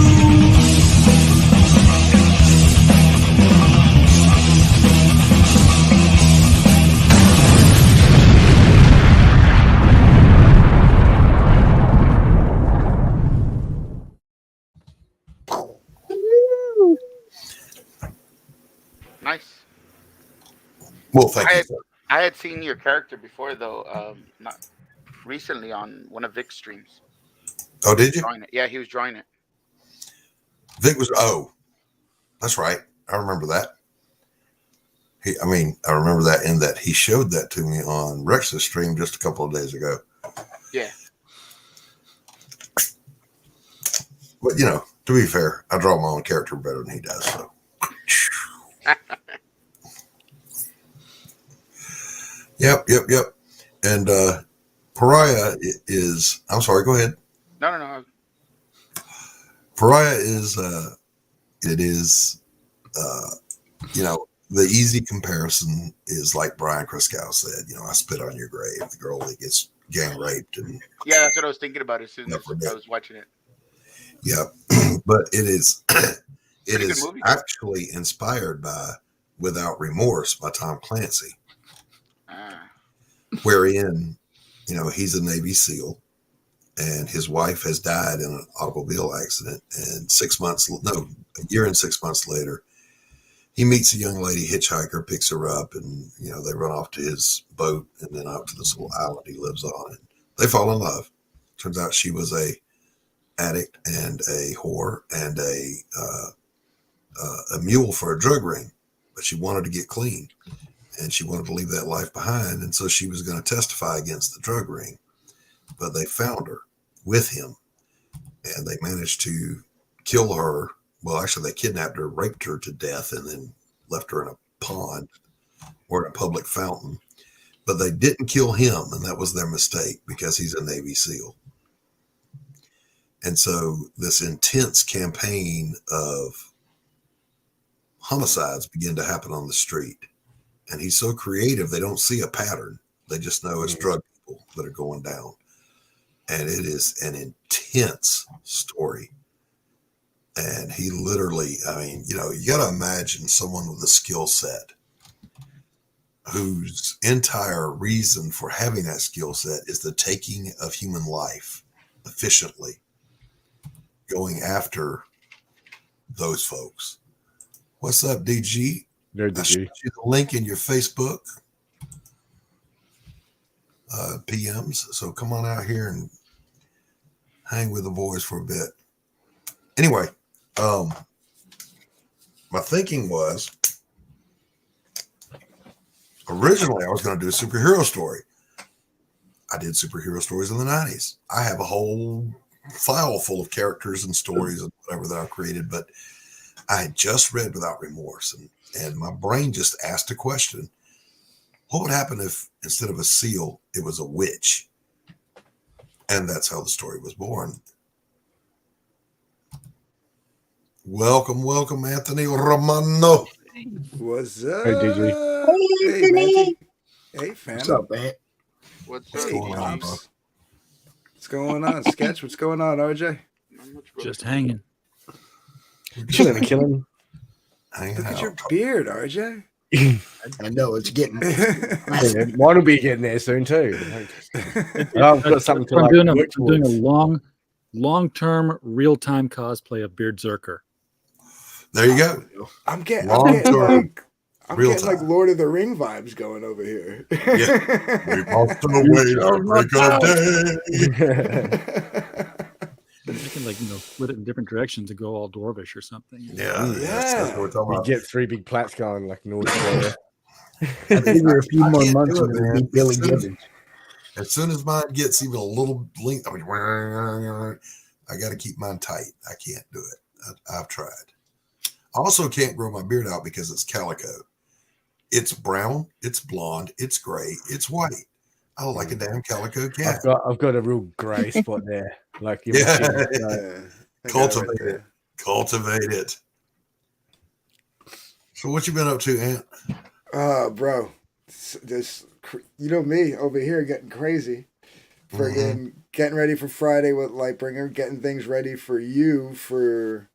Nice. Well, thank you. I had seen your character before, though. Not recently on one of Vic's streams. Oh, did you? Drawing it. Yeah, he was drawing it. Vic was. Oh, that's right. I remember that. I remember that in that he showed that to me on Rex's stream just a couple of days ago. Yeah. But to be fair, I draw my own character better than he does. So. Yep. And Pariah is. I'm sorry. Go ahead. No. Pariah is. It is. The easy comparison is like Brian Kraskow said. I spit on your grave. The girl that gets gang raped and. Yeah, that's what I was thinking about as soon as I was watching it. Yeah, but it is. It is movie, actually inspired by Without Remorse by Tom Clancy, wherein, he's a Navy SEAL and his wife has died in an automobile accident. And a year and 6 months later, he meets a young lady hitchhiker, picks her up, and, they run off to his boat and then out to this little island he lives on. And they fall in love. Turns out she was a addict and a whore and a mule for a drug ring, but she wanted to get clean and she wanted to leave that life behind. And so she was going to testify against the drug ring, but they found her with him and they managed to kill her. Well, actually they kidnapped her, raped her to death, and then left her in a pond or in a public fountain, but they didn't kill him. And that was their mistake because he's a Navy SEAL. And so this intense campaign of homicides begin to happen on the street. And he's so creative, they don't see a pattern. They just know it's drug people that are going down. And it is an intense story. And he literally, you got to imagine someone with a skill set whose entire reason for having that skill set is the taking of human life efficiently, going after those folks. What's up, DG? I sent you the link in your Facebook PMs. So come on out here and hang with the boys for a bit. Anyway, my thinking was originally I was going to do a superhero story. I did superhero stories in the 90s. I have a whole file full of characters and stories and whatever that I've created, but I had just read Without Remorse, and my brain just asked a question. What would happen if instead of a seal, it was a witch? And that's how the story was born. Welcome, Anthony Romano. What's up? Hey, DJ. Hey, Manty. Hey, fam. What's up, man? What's Hey, up? going on, bro? Pops. What's going on? Sketch, what's going on, RJ? Not much, bro. Just hanging. Chilling and killing. Hanging Look at your out. beard, RJ. I know it's getting. Yeah, mine will be getting there soon too. I've got something to I'm like doing a, work I'm doing a towards. long-term, real-time cosplay of Beard Zerker. There you go. I'm getting Long term, real like time. Lord of the Ring vibes going over here. Yeah. We must away to break of day. You can split it in different directions and go all dwarvish or something. Yeah, that's what we're talking We about. get 3 big plats going like Nordic warrior. I figure a few I more can't months do and it, it'll man. be Billy Gibbons. As soon as mine gets even a little length, I mean, I got to keep mine tight. I can't do it. I've tried. I also can't grow my beard out because it's calico. It's brown, it's blonde, it's gray, it's white. I look like a damn calico cat. I've got a real grey spot there. Like in my Yeah. chin, so- Yeah, I got it Cultivate right it. there. Cultivate it. So what you been up to, Ant? Bro, this you know me over here getting crazy. Friggin' getting ready for Friday with Lightbringer, getting things ready for you for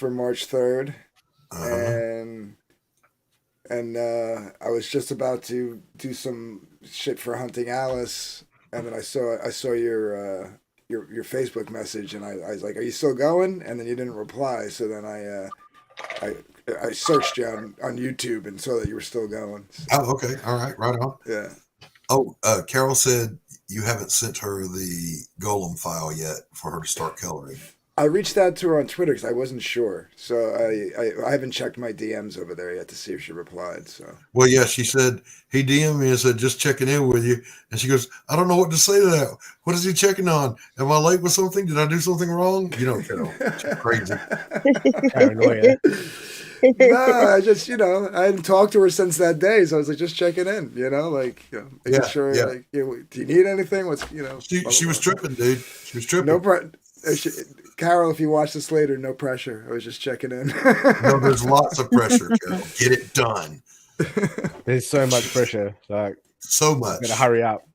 March 3rd. And I was just about to do some shit for Hunting Alice, and then I saw your Facebook message, and I was like, "Are you still going?" And then you didn't reply, so then I searched you on YouTube and saw that you were still going. Oh, okay. All right. Right on. Yeah. Oh, Carol said you haven't sent her the Golem file yet for her to start coloring. I reached out to her on Twitter because I wasn't sure, so I haven't checked my DMs over there yet to see if she replied. So Well, yeah, she said he DM'd me and said just checking in with you, and she goes, I don't know what to say to that. What is he checking on? Am I late with something? Did I do something wrong? You know, Carol, she's crazy. Paranoia. No, I just I hadn't talked to her since that day, so I was like just checking in, making sure. Yeah. Like, do you need anything? What's She was tripping, dude. She was tripping. No Carol, if you watch this later, no pressure. I was just checking in. No, there's lots of pressure, Carol. Get it done. There's so much pressure. Like so much. Gotta hurry up.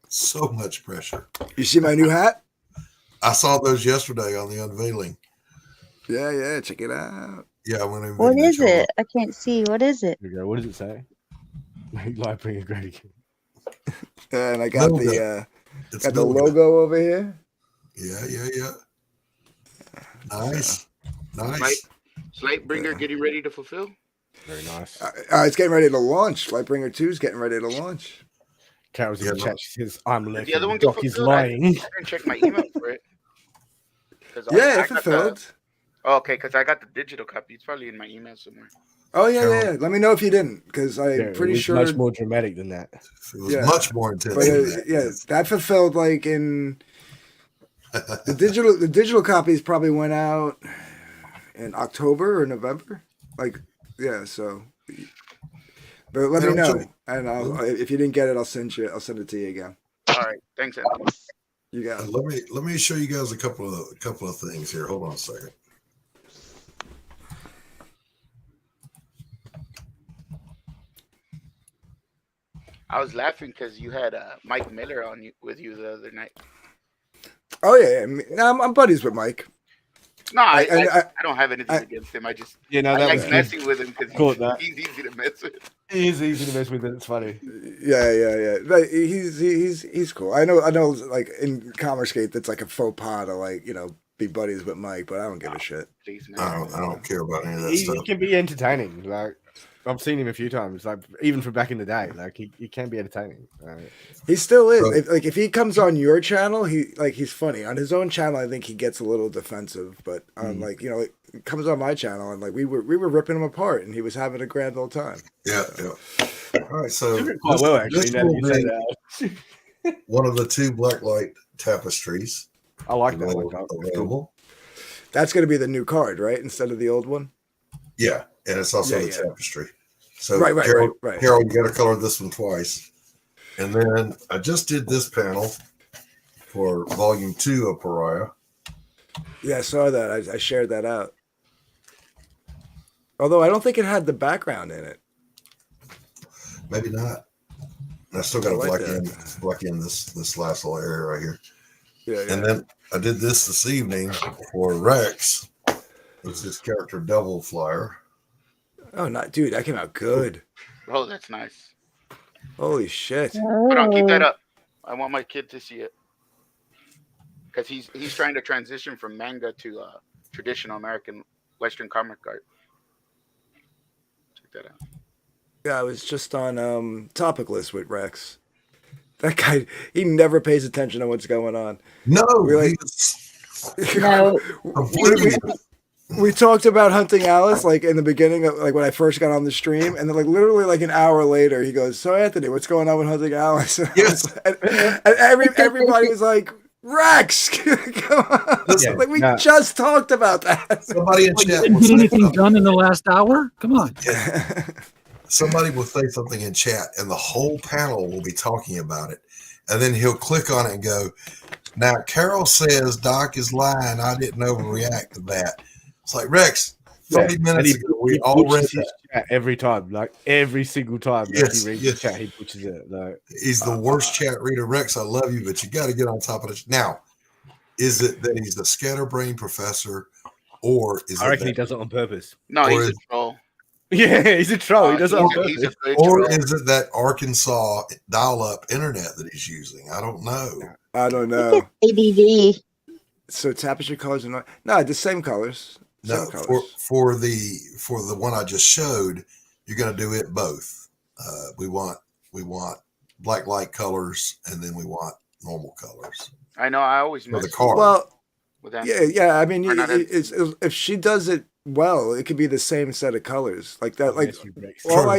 So much pressure. You see my new hat? I saw those yesterday on the unveiling. Yeah, check it out. Yeah, I went in. What is it? I can't see. What is it? Here we go. What does it say? Lightbringer great again. And I got Logo. the logo over here. Yeah. Nice. Lightbringer getting ready to fulfill. Very nice. It's getting ready to launch. Lightbringer 2 is getting ready to launch. Carol's in the chat. She says, "I'm looking." The other one Doc is lying. I didn't check my email for it. Yeah, it fulfilled. Okay, because I got the digital copy. It's probably in my email somewhere. Oh yeah. Let me know if you didn't, because I'm pretty it was sure much more dramatic than that. It was much more intense. But that fulfilled like in the digital copies probably went out in October or November. So. But let me know, and if you didn't get it, I'll send it to you again. All right, thanks, Anthony. You got it. Let me show you guys a couple of things here. Hold on a second. I was laughing because you had Mike Miller with you the other night. Oh yeah. I'm buddies with Mike. No, I don't have anything against him. I just I like messing with him because he's easy to mess with. He's easy to mess with, and it's funny. Yeah. But he's cool. I know. Like in Commercegate, that's like a faux pas to be buddies with Mike, but I don't give a shit. Please, I don't care about any of that He stuff. can be entertaining. Like I've seen him a few times. Like even from back in the day, like he can be entertaining. He still is. If he comes on your channel, he's funny. On his own channel, I think he gets a little defensive. But he comes on my channel and we were ripping him apart, and he was having a grand old time. Yeah. All right, so quite well actually. Now that you say that. One of the 2 blacklight tapestries. I like that one. Available. That's going to be the new card, right? Instead of the old one. Yeah, and it's also the tapestry. So right. Carol, you got to color this one twice. And then I just did this panel for volume 2 of Pariah. Yeah, I saw that. I shared that out. Although I don't think it had the background in it. Maybe not. I still got to I like black in this last little area right here. Yeah. And then I did this evening for Rex. It's his character Devil Flyer. Oh, not dude, that came out good. Oh, that's nice. Holy shit! Hold on, keep that up. I want my kid to see it because he's trying to transition from manga to traditional American Western comic art. Check that out. Yeah, I was just on Topic List with Rex. That guy, he never pays attention to what's going on. No, No. we talked about Hunting Alice like in the beginning of like when I first got on the stream, and then like literally like an hour later, he goes, "So Anthony, what's going on with Hunting Alice?" Yes. and everybody was like, "Rex, come on!" Listen, like we just talked about that. Somebody in chat Didn't get anything done in the last hour? Come on. Somebody will say something in chat, and the whole panel will be talking about it, and then he'll click on it and go, "Now Carol says Doc is lying. I didn't overreact to that." It's like Rex. 30 minutes ago, we all read that chat every time, like every single time. Yes, he reads yes. the chat, he butchers it. Like, he's the worst chat reader. Rex, I love you, but you got to get on top of it. Now, is it that he's a scatterbrain professor, or is I it reckon that, he does it on purpose. No, Or he's a is- troll. Yeah, he's a troll. He does it on purpose. He's a good or troll. is it that Arkansas dial-up internet that he's using? I don't know. I don't know. ABV. So tapestry colors and no, the same colors. No, for the one I just showed, you're going to do it both. We want black light colors, and then we want normal colors. I know. I always For mess the car. Well, with that. yeah. I mean, Or not if she does it well, it could be the same set of colors like that. Like Rex. all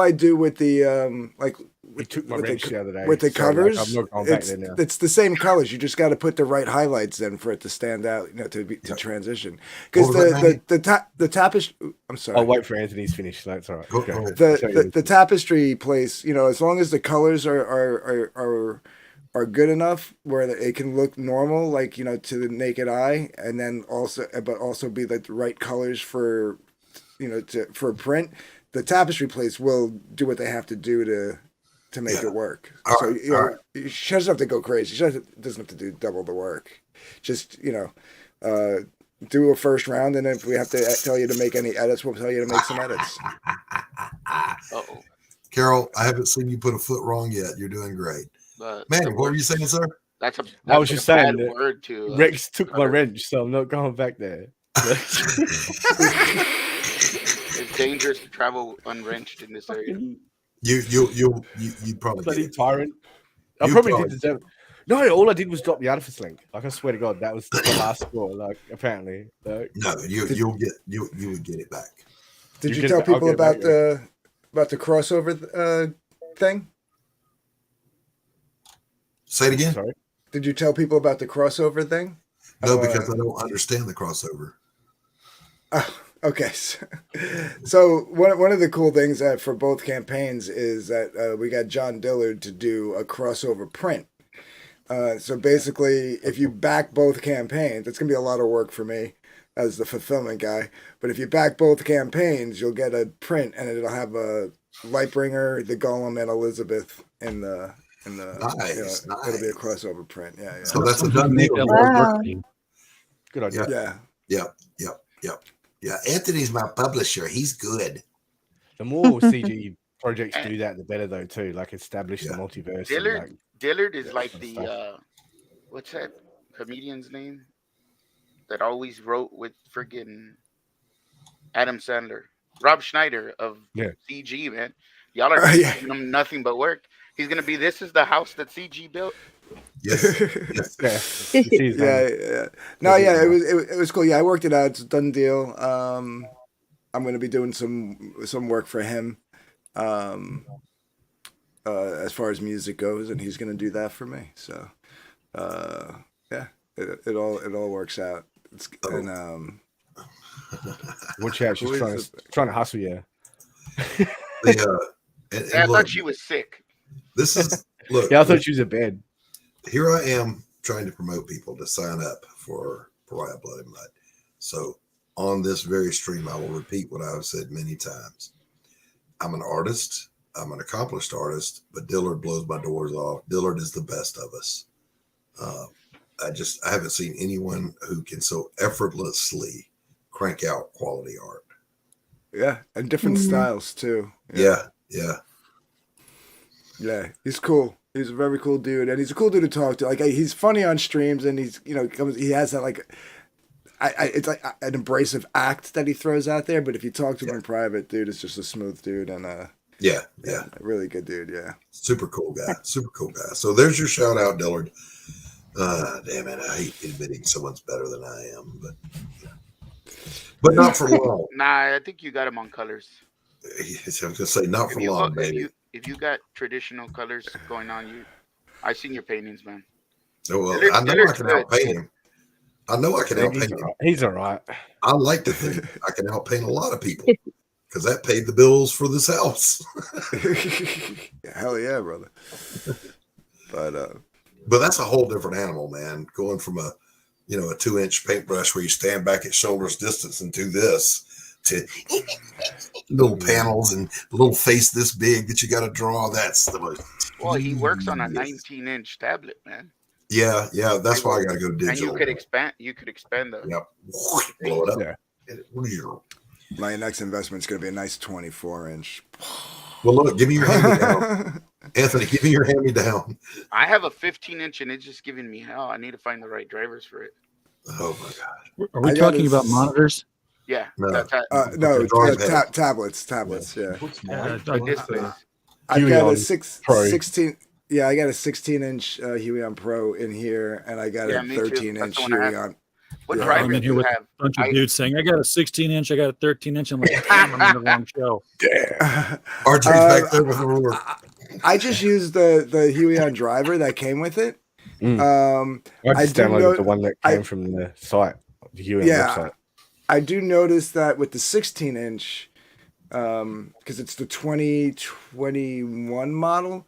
I do with the like. He took my wrench the other day. With the so, like, covers, I'm not going back there now. it's the same colors. You just got to put the right highlights in for it to stand out, to transition. Because the tapestry. I'm sorry. I'll wait for Anthony's finish. That's all right. Go Okay. ahead. The tapestry place, as long as the colors are good enough where it can look normal, like to the naked eye, and then also be like the right colors for for print. The tapestry place will do what they have to do to make it work. So she doesn't have to go crazy. She doesn't have to do double the work. Just do a first round, and if we have to tell you to make any edits, we'll tell you to make some edits. Uh-oh. Carol, I haven't seen you put a foot wrong yet. You're doing great. Man, what were you saying, sir? I was just saying that word to Rex took my wrench, so I'm not going back there. It's dangerous to travel unwrenched in this area. You probably Bloody did. tyrant. I You probably probably did deserve it. No, all I did was drop the artifice link. Like I swear to God, that was the last score. Like apparently, No, you would get it back. Did you get tell it- I'll people get it back, about the crossover thing? Say it again. Sorry. Did you tell people about the crossover thing? No, because I don't understand the crossover. Okay, so one of the cool things for both campaigns is that we got John Dillard to do a crossover print. So basically, if you back both campaigns, it's gonna be a lot of work for me as the fulfillment guy. But if you back both campaigns, you'll get a print, and it'll have a Lightbringer, the Golem, and Elizabeth in the. Nice. It'll be a crossover print. Yeah. So that's a done deal. Wow. Good idea. Yeah. Anthony's my publisher. He's good. The more CG projects do that, the better, though, too. Like establish the multiverse. Dillard is like the what's that comedian's name that always wrote with friggin' Adam Sandler, Rob Schneider of CG, man. Y'all are giving him nothing but work. He's gonna be. This is the house that CG built. Yes. Yeah. No, yeah, it was cool. Yeah, I worked it out. It's a done deal. I'm going to be doing some work for him, as far as music goes, and he's going to do that for me. So, yeah, it all works out. And watch out, she's trying to hustle you. I thought she was sick. This is look. Yeah, I thought she was in bed. Here I am trying to promote people to sign up for Pariah Blood and Mud. So on this very stream, I will repeat what I've said many times. I'm an artist. I'm an accomplished artist, but Dillard blows my doors off. Dillard is the best of us. I haven't seen anyone who can so effortlessly crank out quality art. Yeah, and different styles too. Yeah. He's cool. He's a very cool dude, and he's a cool dude to talk to. Like he's funny on streams, and he's he has that like, it's like an abrasive act that he throws out there. But if you talk to him in private, dude, it's just a smooth dude, and a really good dude. Yeah, super cool guy. So there's your shout out, Dillard. Damn it, I hate admitting someone's better than I am, but not for long. Nah, I think you got him on colors. I was gonna say not for long, baby. If you got traditional colors going on, I seen your paintings, man. Oh, well, I know I can outpaint him. I know I can outpaint him. He's all right. I like to think I can outpaint a lot of people because that paid the bills for this house. Hell yeah, brother. But that's a whole different animal, man. Going from a 2-inch paintbrush where you stand back at shoulder's distance and do this to little panels and a little face this big that you got to draw. That's the most. Well, he works on a 19-inch tablet, man. Yeah. That's why I got to go digital. And you could expand the. Yep. Blow it up. Yeah. My next investment is going to be a nice 24-inch. Well, look, give me your hand-me-down. Anthony, give me your hand-me-down. I have a 15-inch and it's just giving me hell. I need to find the right drivers for it. Oh my god! Are we talking about monitors? Yeah. No. Tablets. Yeah. I've got a 16. Yeah, I got a 16-inch Huion Pro in here, and I got a 13-inch Huion. What driver I'm in here with a bunch of dudes saying, I got a 16-inch, I got a 13-inch. I'm like, damn, I'm in the wrong show. RJ's back there with the ruler. I just used the Huion driver that came with it. I just downloaded the one that came from the site, the Huion website. I do notice that with the 16-inch, because it's the 2021 model.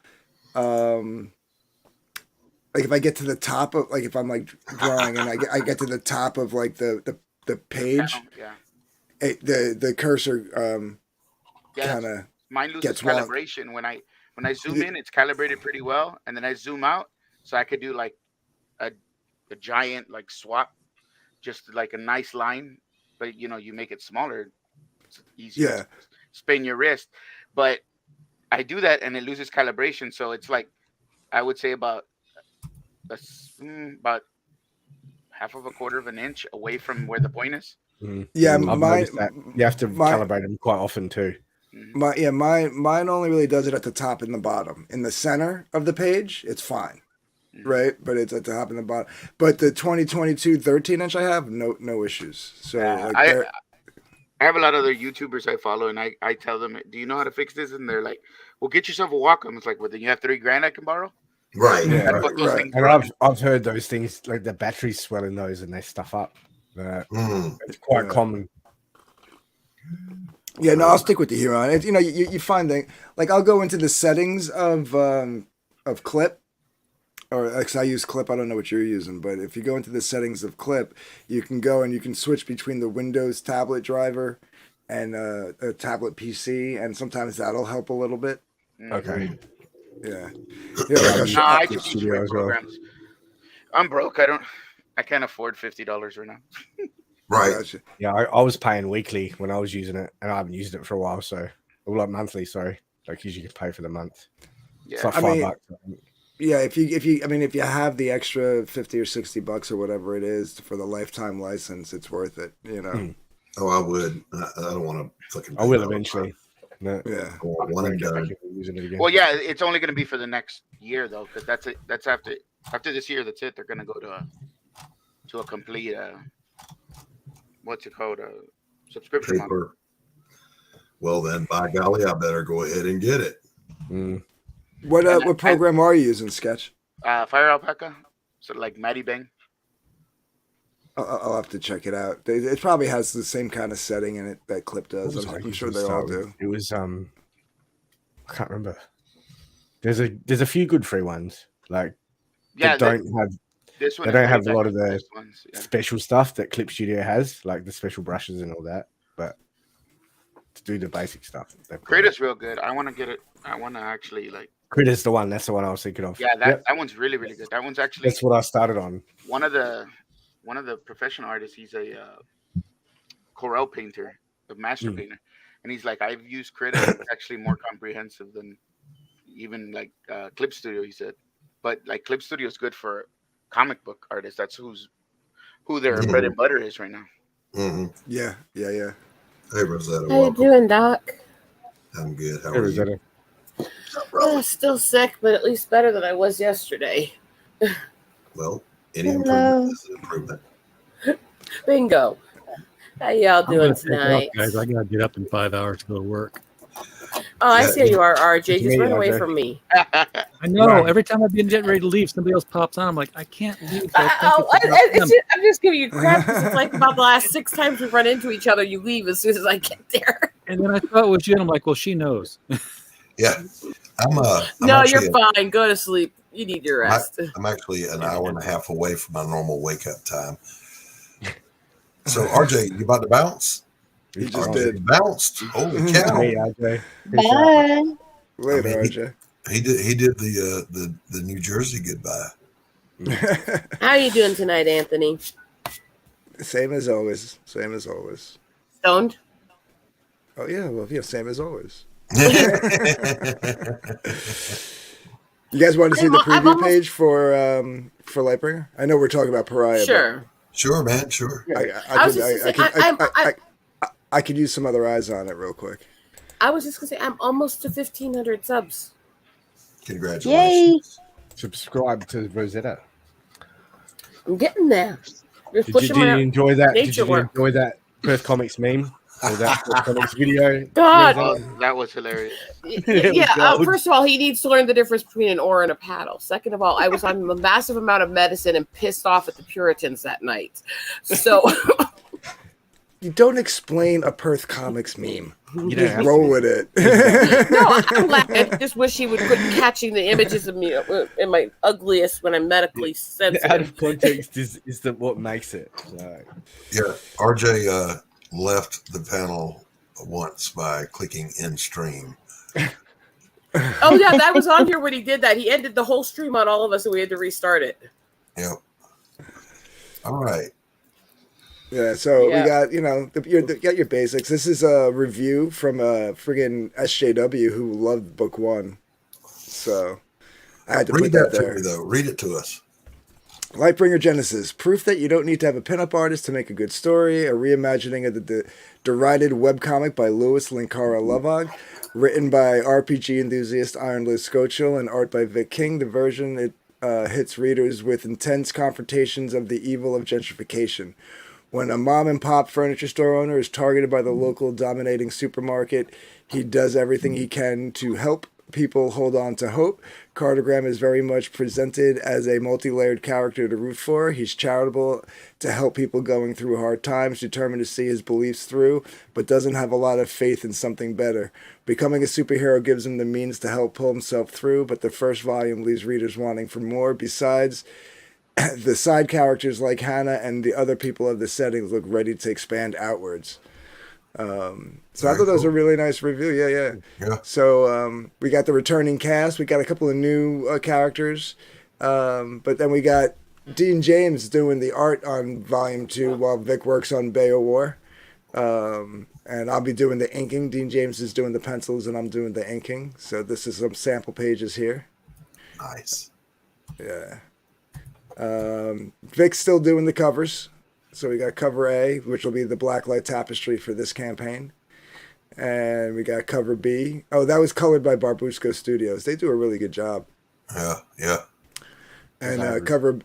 Like if I get to the top of, like if I'm like drawing and I get to the top of like the page, the cursor kind of mine loses calibration when I zoom in. It's calibrated pretty well, and then I zoom out, so I could do like a giant like swap, just like a nice line. But you make it smaller, it's easier to spin your wrist. But I do that, and it loses calibration, so it's like I would say about half of a quarter of an inch away from where the point is. Yeah, you have to calibrate them quite often too. Mine only really does it at the top and the bottom. In the center of the page, it's fine, right? But it's at the top and the bottom. But the 2022 13-inch I have no issues. So I have a lot of other YouTubers I follow, and I tell them, "Do you know how to fix this?" And they're like, "Well, get yourself a Wacom." It's like, "Well, then you have $3,000 I can borrow." Right. Yeah, right. And I've heard those things, like the batteries swell in those and they stuff up. It's quite common. Yeah, no, I'll stick with the Huron. You find that, like, I'll go into the settings of Clip, or because I use Clip. I don't know what you're using, but if you go into the settings of Clip, you can go and you can switch between the Windows tablet driver and a tablet PC, and sometimes that'll help a little bit. Okay. Yeah. I can teach you programs. I'm broke. I can't afford $50 right now. Right. Gotcha. Yeah, I was paying weekly when I was using it, and I haven't used it for a while. So, like monthly. Sorry, like usually you can pay for the month. Yeah. It's like $5. Yeah, if you have the extra $50 or $60 or whatever it is for the lifetime license, it's worth it. Oh, I would. I don't want to fucking. I will eventually. No. Yeah. One and done. Well, yeah, it's only going to be for the next year though, because that's it. That's after this year. That's it. They're going to go to a complete what's it called, a subscription model. Well, then, by golly, I better go ahead and get it. What program are you using, Sketch? Fire Alpaca, sort of like Matty Bang. I'll have to check it out. It probably has the same kind of setting in it that Clip does. I'm sure they all do. It was I can't remember. There's a few good free ones, like that don't have This one They is don't way have a better lot of than the this one's. Yeah. special stuff that Clip Studio has, like the special brushes and all that. But to do the basic stuff, they've got Critta's real good. I want to get it. I want to actually like. Critter's the one. That's the one I was thinking of. Yeah, that one's really really good. That one's actually That's what I started on. one of the professional artists. He's a Corel painter, a master painter, and he's like, I've used Critta. And it's actually more comprehensive than even like Clip Studio. He said, but like Clip Studio is good for comic book artists. That's who their bread and butter is right now. Mm-hmm. Yeah. Hey, Rosetta. How you doing, Doc? I'm good. How Hey, are you? Rosetta. Still sick, but at least better than I was yesterday. Well, any improvement is an improvement. Bingo. How y'all I'm doing gonna take off, tonight? guys. I gotta get up in 5 hours to go to work. Oh, I see how you are, RJ. It's Just me, run away RJ. from me. I know. Right. Every time I've been getting ready to leave, somebody else pops on. I'm like, I can't leave. I'm just giving you crap because it's like about the last 6 times we've run into each other. You leave as soon as I get there. And then I thought it was you, and I'm like, well, she knows. Yeah, I'm No, actually you're fine. Go to sleep. You need your rest. I'm actually an hour and a half away from my normal wake up time. So RJ, you about to bounce? He just RJ did. bounced. Holy cow! Me, RJ. Bye. Later, I mean, RJ. He did the New Jersey goodbye. How are you doing tonight, Anthony? Same as always. Same as always. Stoned? Oh yeah, well yeah, same as always. You guys want to see the preview page for Lightbringer? I know we're talking about Pariah. Sure. Sure, man. Sure. I could use some other eyes on it real quick. I was just going to say, I'm almost to 1,500 subs. Congratulations. Yay. Subscribe to Rosetta. I'm getting there. Did you enjoy that? Did nature you work. enjoy that Perth Comics meme? Or that Perth Comics video? God. Oh, that was hilarious. Yeah, first of all, he needs to learn the difference between an oar and a paddle. Second of all, I was on a massive amount of medicine and pissed off at the Puritans that night. So you don't explain a Perth Comics meme. You just have roll to. with it. No, I'm laughing. I just wish he would quit catching the images of me in my ugliest when I'm medically sensitive. Out of context is what makes it. So. Yeah, RJ left the panel once by clicking end stream. Oh yeah, that was on here when he did that. He ended the whole stream on all of us, and we had to restart it. Yep. All right. Yeah, so we got, you got your basics. This is a review from friggin' SJW who loved book 1. So I had to Read put that that there. to me, though. Read it to us. Lightbringer Genesis, proof that you don't need to have a pinup artist to make a good story, a reimagining of the derided webcomic by Louis Linkara Lovog, written by RPG enthusiast Iron Liz Scochill and art by Vic King. The version hits readers with intense confrontations of the evil of gentrification. When a mom-and-pop furniture store owner is targeted by the local dominating supermarket, he does everything he can to help people hold on to hope. Cartogram is very much presented as a multi-layered character to root for. He's charitable to help people going through hard times, determined to see his beliefs through, but doesn't have a lot of faith in something better. Becoming a superhero gives him the means to help pull himself through, but the first volume leaves readers wanting for more. Besides, the side characters like Hannah and the other people of the settings look ready to expand outwards. So I thought that was a really nice review. Yeah. So we got the returning cast. We got a couple of new characters. But then we got Dean James doing the art on Volume 2 while Vic works on Beowar. And I'll be doing the inking. Dean James is doing the pencils and I'm doing the inking. So this is some sample pages here. Nice. Yeah. Vic's still doing the covers. So we got cover A, which will be the Blacklight Tapestry for this campaign. And we got cover B. Oh, that was colored by Barbusco Studios. They do a really good job. Yeah. And cover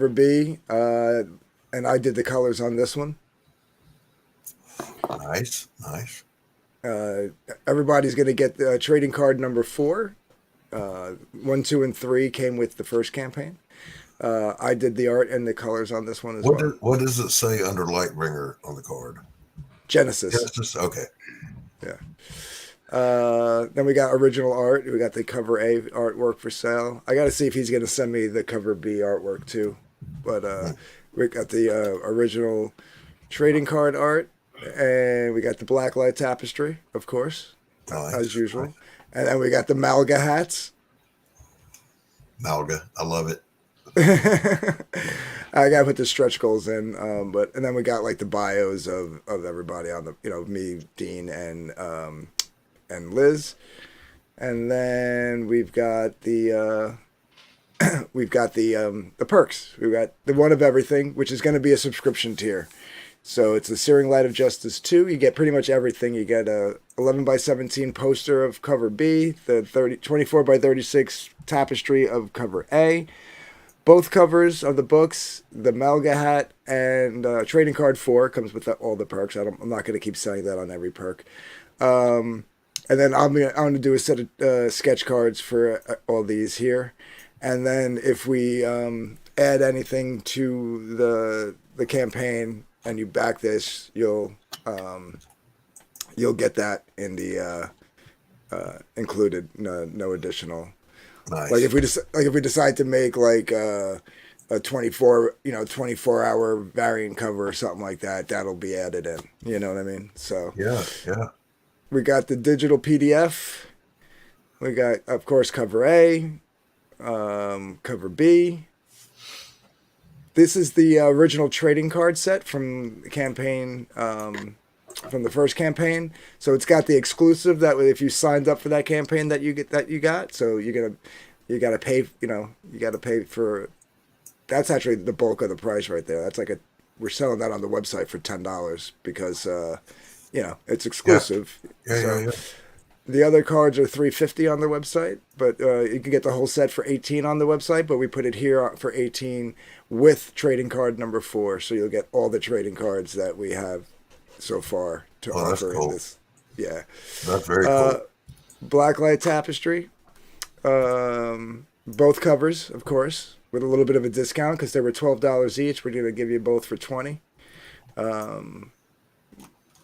B, and I did the colors on this one. Nice. Everybody's going to get the trading card number 4. 1, 2, and 3 came with the first campaign. I did the art and the colors on this one as well. What does it say under Lightbringer on the card? Genesis. Okay. Yeah. Then we got original art. We got the cover A artwork for sale. I got to see if he's going to send me the cover B artwork too. But we got the original trading card art, and we got the blacklight tapestry, of course, as usual. And then we got the Malga hats. Malga, I love it. I gotta put the stretch goals in, and then we got like the bios of everybody on the, me, Dean, and Liz, and then we've got the the perks. We've got the one of everything, which is going to be a subscription tier. So it's the Searing Light of Justice 2. You get pretty much everything. You get a 11x17 poster of cover B, the 24x36 tapestry of cover A, both covers of the books, the Malga hat, and trading card 4 comes with all the perks. I'm not going to keep saying that on every perk. And then I'm going to do a set of sketch cards for all these here. And then if we add anything to the campaign and you back this, you'll get that in the included. No additional. Nice. Like if we decide to make like a 24-hour variant cover or something like that, that'll be added in. You know what I mean? So yeah. We got the digital PDF. We got, of course, cover A, cover B. This is the original trading card set from the campaign, from the first campaign. So it's got the exclusive that if you signed up for that campaign that you got. So you gotta pay. You gotta pay for. That's actually the bulk of the price right there. That's we're selling that on the website for $10 because it's exclusive. Yeah. The other cards are $350 on the website, but you can get the whole set for $18 on the website. But we put it here for $18 with trading card number 4, so you'll get all the trading cards that we have so far to offer in this. Yeah, that's very cool. Blacklight tapestry, both covers, of course, with a little bit of a discount because they were $12 each. We're going to give you both for $20.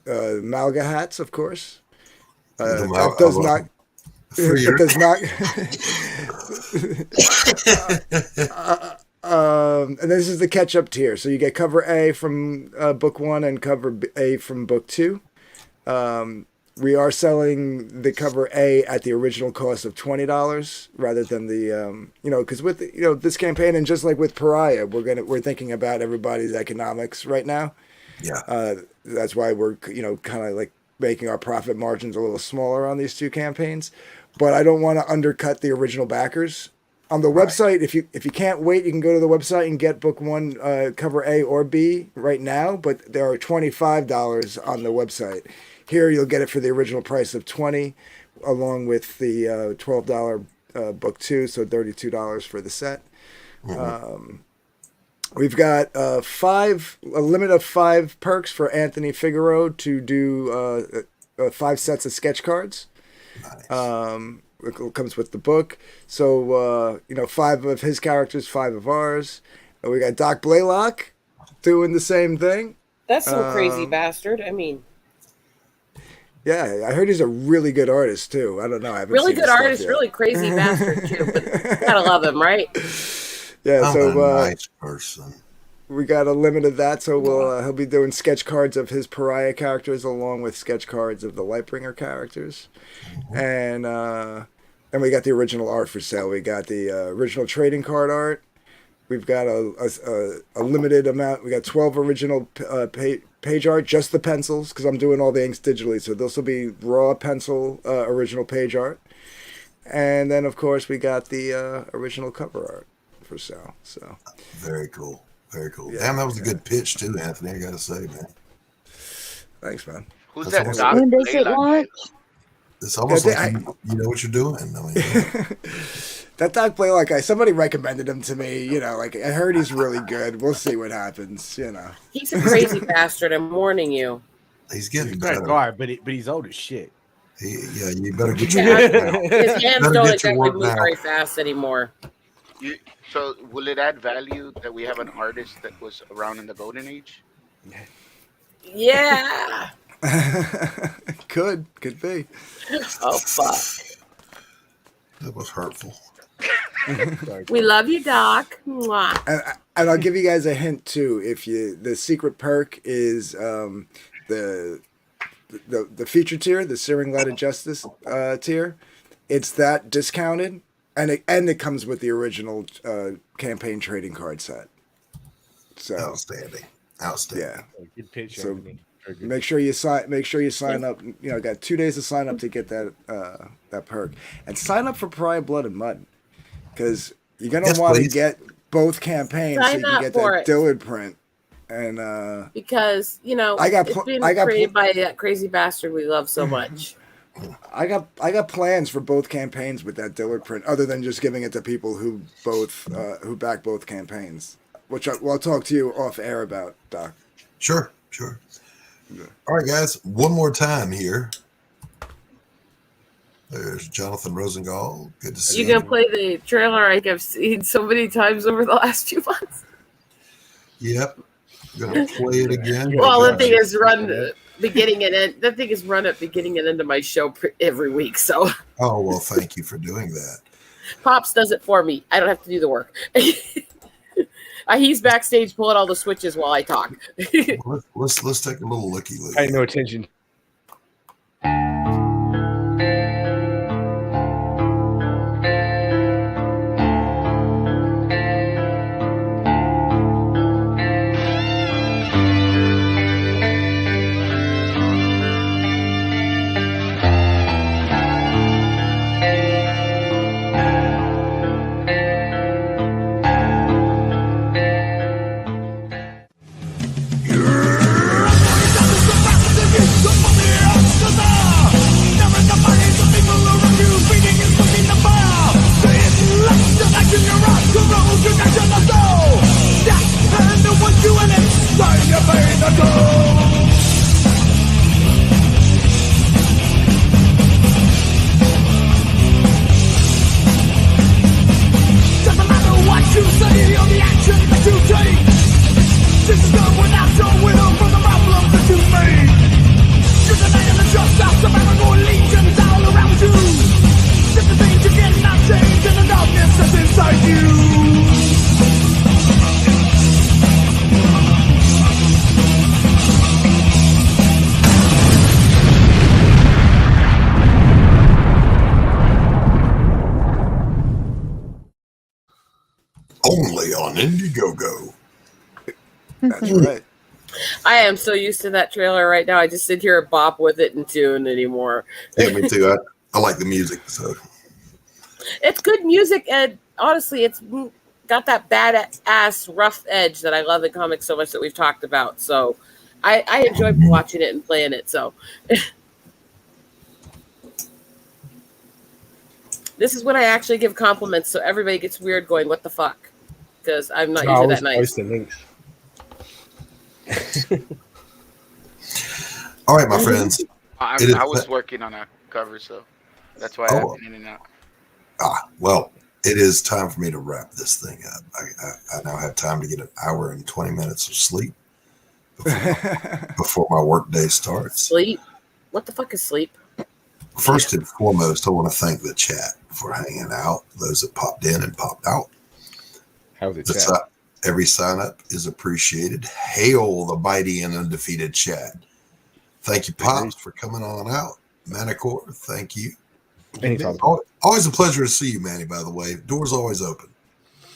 Malga hats, of course. That does not. It does not. And this is the catch-up tier. So you get cover A from book 1 and cover A from book 2. We are selling the cover A at the original cost of $20 rather than the because with this campaign and just like with Pariah, we're thinking about everybody's economics right now. Yeah. That's why we're kind of like making our profit margins a little smaller on these two campaigns, but I don't want to undercut the original backers. On the website, if you can't wait, you can go to the website and get book 1 cover A or B right now, but there are $25 on the website. Here you'll get it for the original price of $20, along with the $12 book 2, so $32 for the set. Mm-hmm. We've got a limit of 5 perks for Anthony Figueroa to do 5 sets of sketch cards. Nice. It comes with the book. So, 5 of his characters, 5 of ours. And we got Doc Blaylock doing the same thing. That's some crazy bastard. I mean. Yeah, I heard he's a really good artist, too. I don't know. I haven't really seen good artist, really crazy bastard, too. But you gotta love him, right? Yeah, I'm so a nice person. We got a limit of that, so he'll be doing sketch cards of his Pariah characters along with sketch cards of the Lightbringer characters, and we got the original art for sale. We got the original trading card art. We've got a limited amount. We got 12 original page art, just the pencils, because I'm doing all the inks digitally. So this will be raw pencil original page art, and then of course we got the original cover art for sale. So very cool. Yeah, damn, that was a good pitch too, Anthony. I gotta say, man. Thanks, man. Who's That's that? When does it launch? It's almost like you know what you're doing. I mean, that Doc Blaylock guy, somebody recommended him to me. I heard he's really good. We'll see what happens. He's a crazy bastard. I'm warning you. He's getting He's a better. great guy, but he's old as shit. You better get your His hands don't exactly move very fast anymore. So will it add value that we have an artist that was around in the golden age? Yeah. Could be. Oh fuck. That was hurtful. We love you, Doc. Mwah. And I'll give you guys a hint too. The secret perk is the feature tier, the Searing Light of Justice tier. It's that discounted, and it comes with the original campaign trading card set. So outstanding. Yeah. Good pitch. So make sure you sign up. You know, got 2 days to sign up to get that perk, and sign up for Pariah Blood and Mud, because you're gonna want to get both campaigns so you can get that Dillard print. And because it's being created by that crazy bastard we love so much. I got plans for both campaigns with that Dillard print, other than just giving it to people who back both campaigns, which I'll talk to you off air about, Doc. Sure. All right, guys. One more time here. There's Jonathan Rosengal. Good to see you. You gonna play the trailer I've seen so many times over the last few months? Yep. Gonna play it again. Well, the thing is run beginning and end. That thing is run at beginning and end of my show every week. So. Oh well, thank you for doing that. Pops does it for me. I don't have to do the work. He's backstage pulling all the switches while I talk. Let's take a little looky. Pay no attention. Only on Indiegogo. That's right. I am so used to that trailer right now. I just sit here and bop with it and tune anymore. Yeah, me too. I like the music, so it's good music, and honestly, it's got that badass rough edge that I love in comics so much that we've talked about. So I enjoy watching it and playing it. So this is when I actually give compliments, so everybody gets weird going, what the fuck? Because I'm not usually that nice. All right, my friends. I was working on a cover, so that's why I've been in and out. Well, it is time for me to wrap this thing up. I now have time to get an hour and 20 minutes of sleep before my work day starts. Sleep? What the fuck is sleep? First and foremost, I want to thank the chat for hanging out. Those that popped in and popped out. How's the chat? Every sign up is appreciated. Hail the mighty and undefeated chat. Thank you, Pops, for coming on out. Manicor, thank you. Anytime. Always a pleasure to see you, Manny, by the way. Door's always open.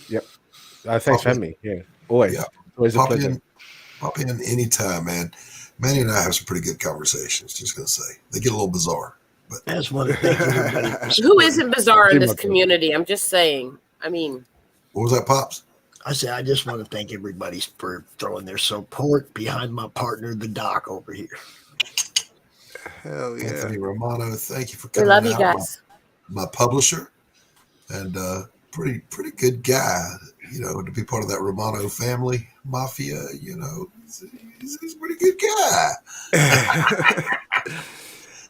Yep. Thanks for having me. Yeah. Always. Yeah. Always a pleasure. Pop in anytime, man. Manny and I have some pretty good conversations, just going to say. They get a little bizarre. But I just want to thank everybody. Who isn't bizarre in this community? I'm just saying. I mean. What was that, Pops? I said, I just want to thank everybody for throwing their support behind my partner, the Doc, over here. Hell yeah. Anthony Romano, thank you for coming. We love you guys. My publisher, and pretty good guy, to be part of that Romano family mafia, he's a pretty good guy.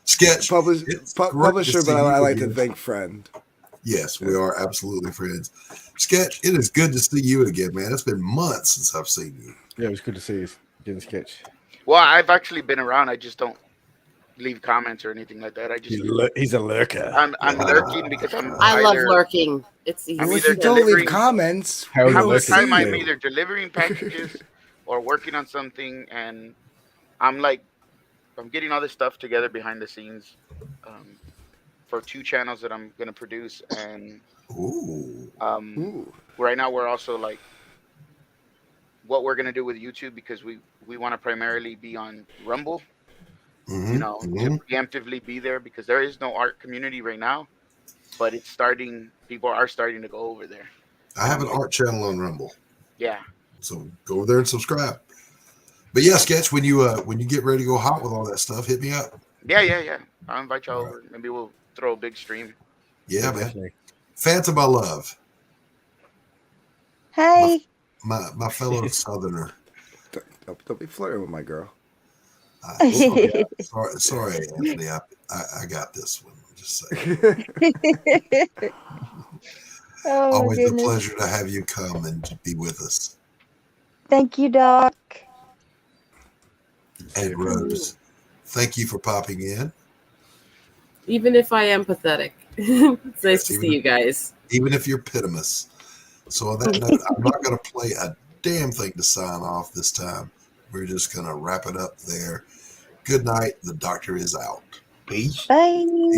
Sketch publisher, but I like to thank friend. Yes, we are absolutely friends. Sketch, it is good to see you again, man. It's been months since I've seen you. Yeah, it was good to see you again, Sketch. Well, I've actually been around. I just don't leave comments or anything like that. I just He's a lurker. I'm lurking because I love lurking. It's easy. I'm Well, if either you don't leave delivering comments, How we is it half don't the see time I'm you. either delivering packages or working on something, and I'm getting all this stuff together behind the scenes for 2 channels that I'm gonna produce, and right now we're also like what we're gonna do with YouTube, because we want to primarily be on Rumble, to preemptively be there, because there is no art community right now, but it's starting. People are starting to go over there. I have an art channel on Rumble. Yeah. So go over there and subscribe. But yeah, Sketch, when you get ready to go hot with all that stuff, hit me up. Yeah. I'll invite y'all over. Maybe we'll throw a big stream. Yeah, man. Definitely. Phantom, I love. Hey. My fellow Southerner. Don't be flirting with my girl. Sorry, Anthony. I got this one. Just saying. Oh, always goodness. a pleasure to have you come and be with us. Thank you, Doc. And Rose, thank you for popping in. Even if I am pathetic, it's nice to see you guys. Even if you're pitomous. So on that note, I'm not going to play a damn thing to sign off this time. We're just going to wrap it up there. Good night. The doctor is out. Peace. Bye.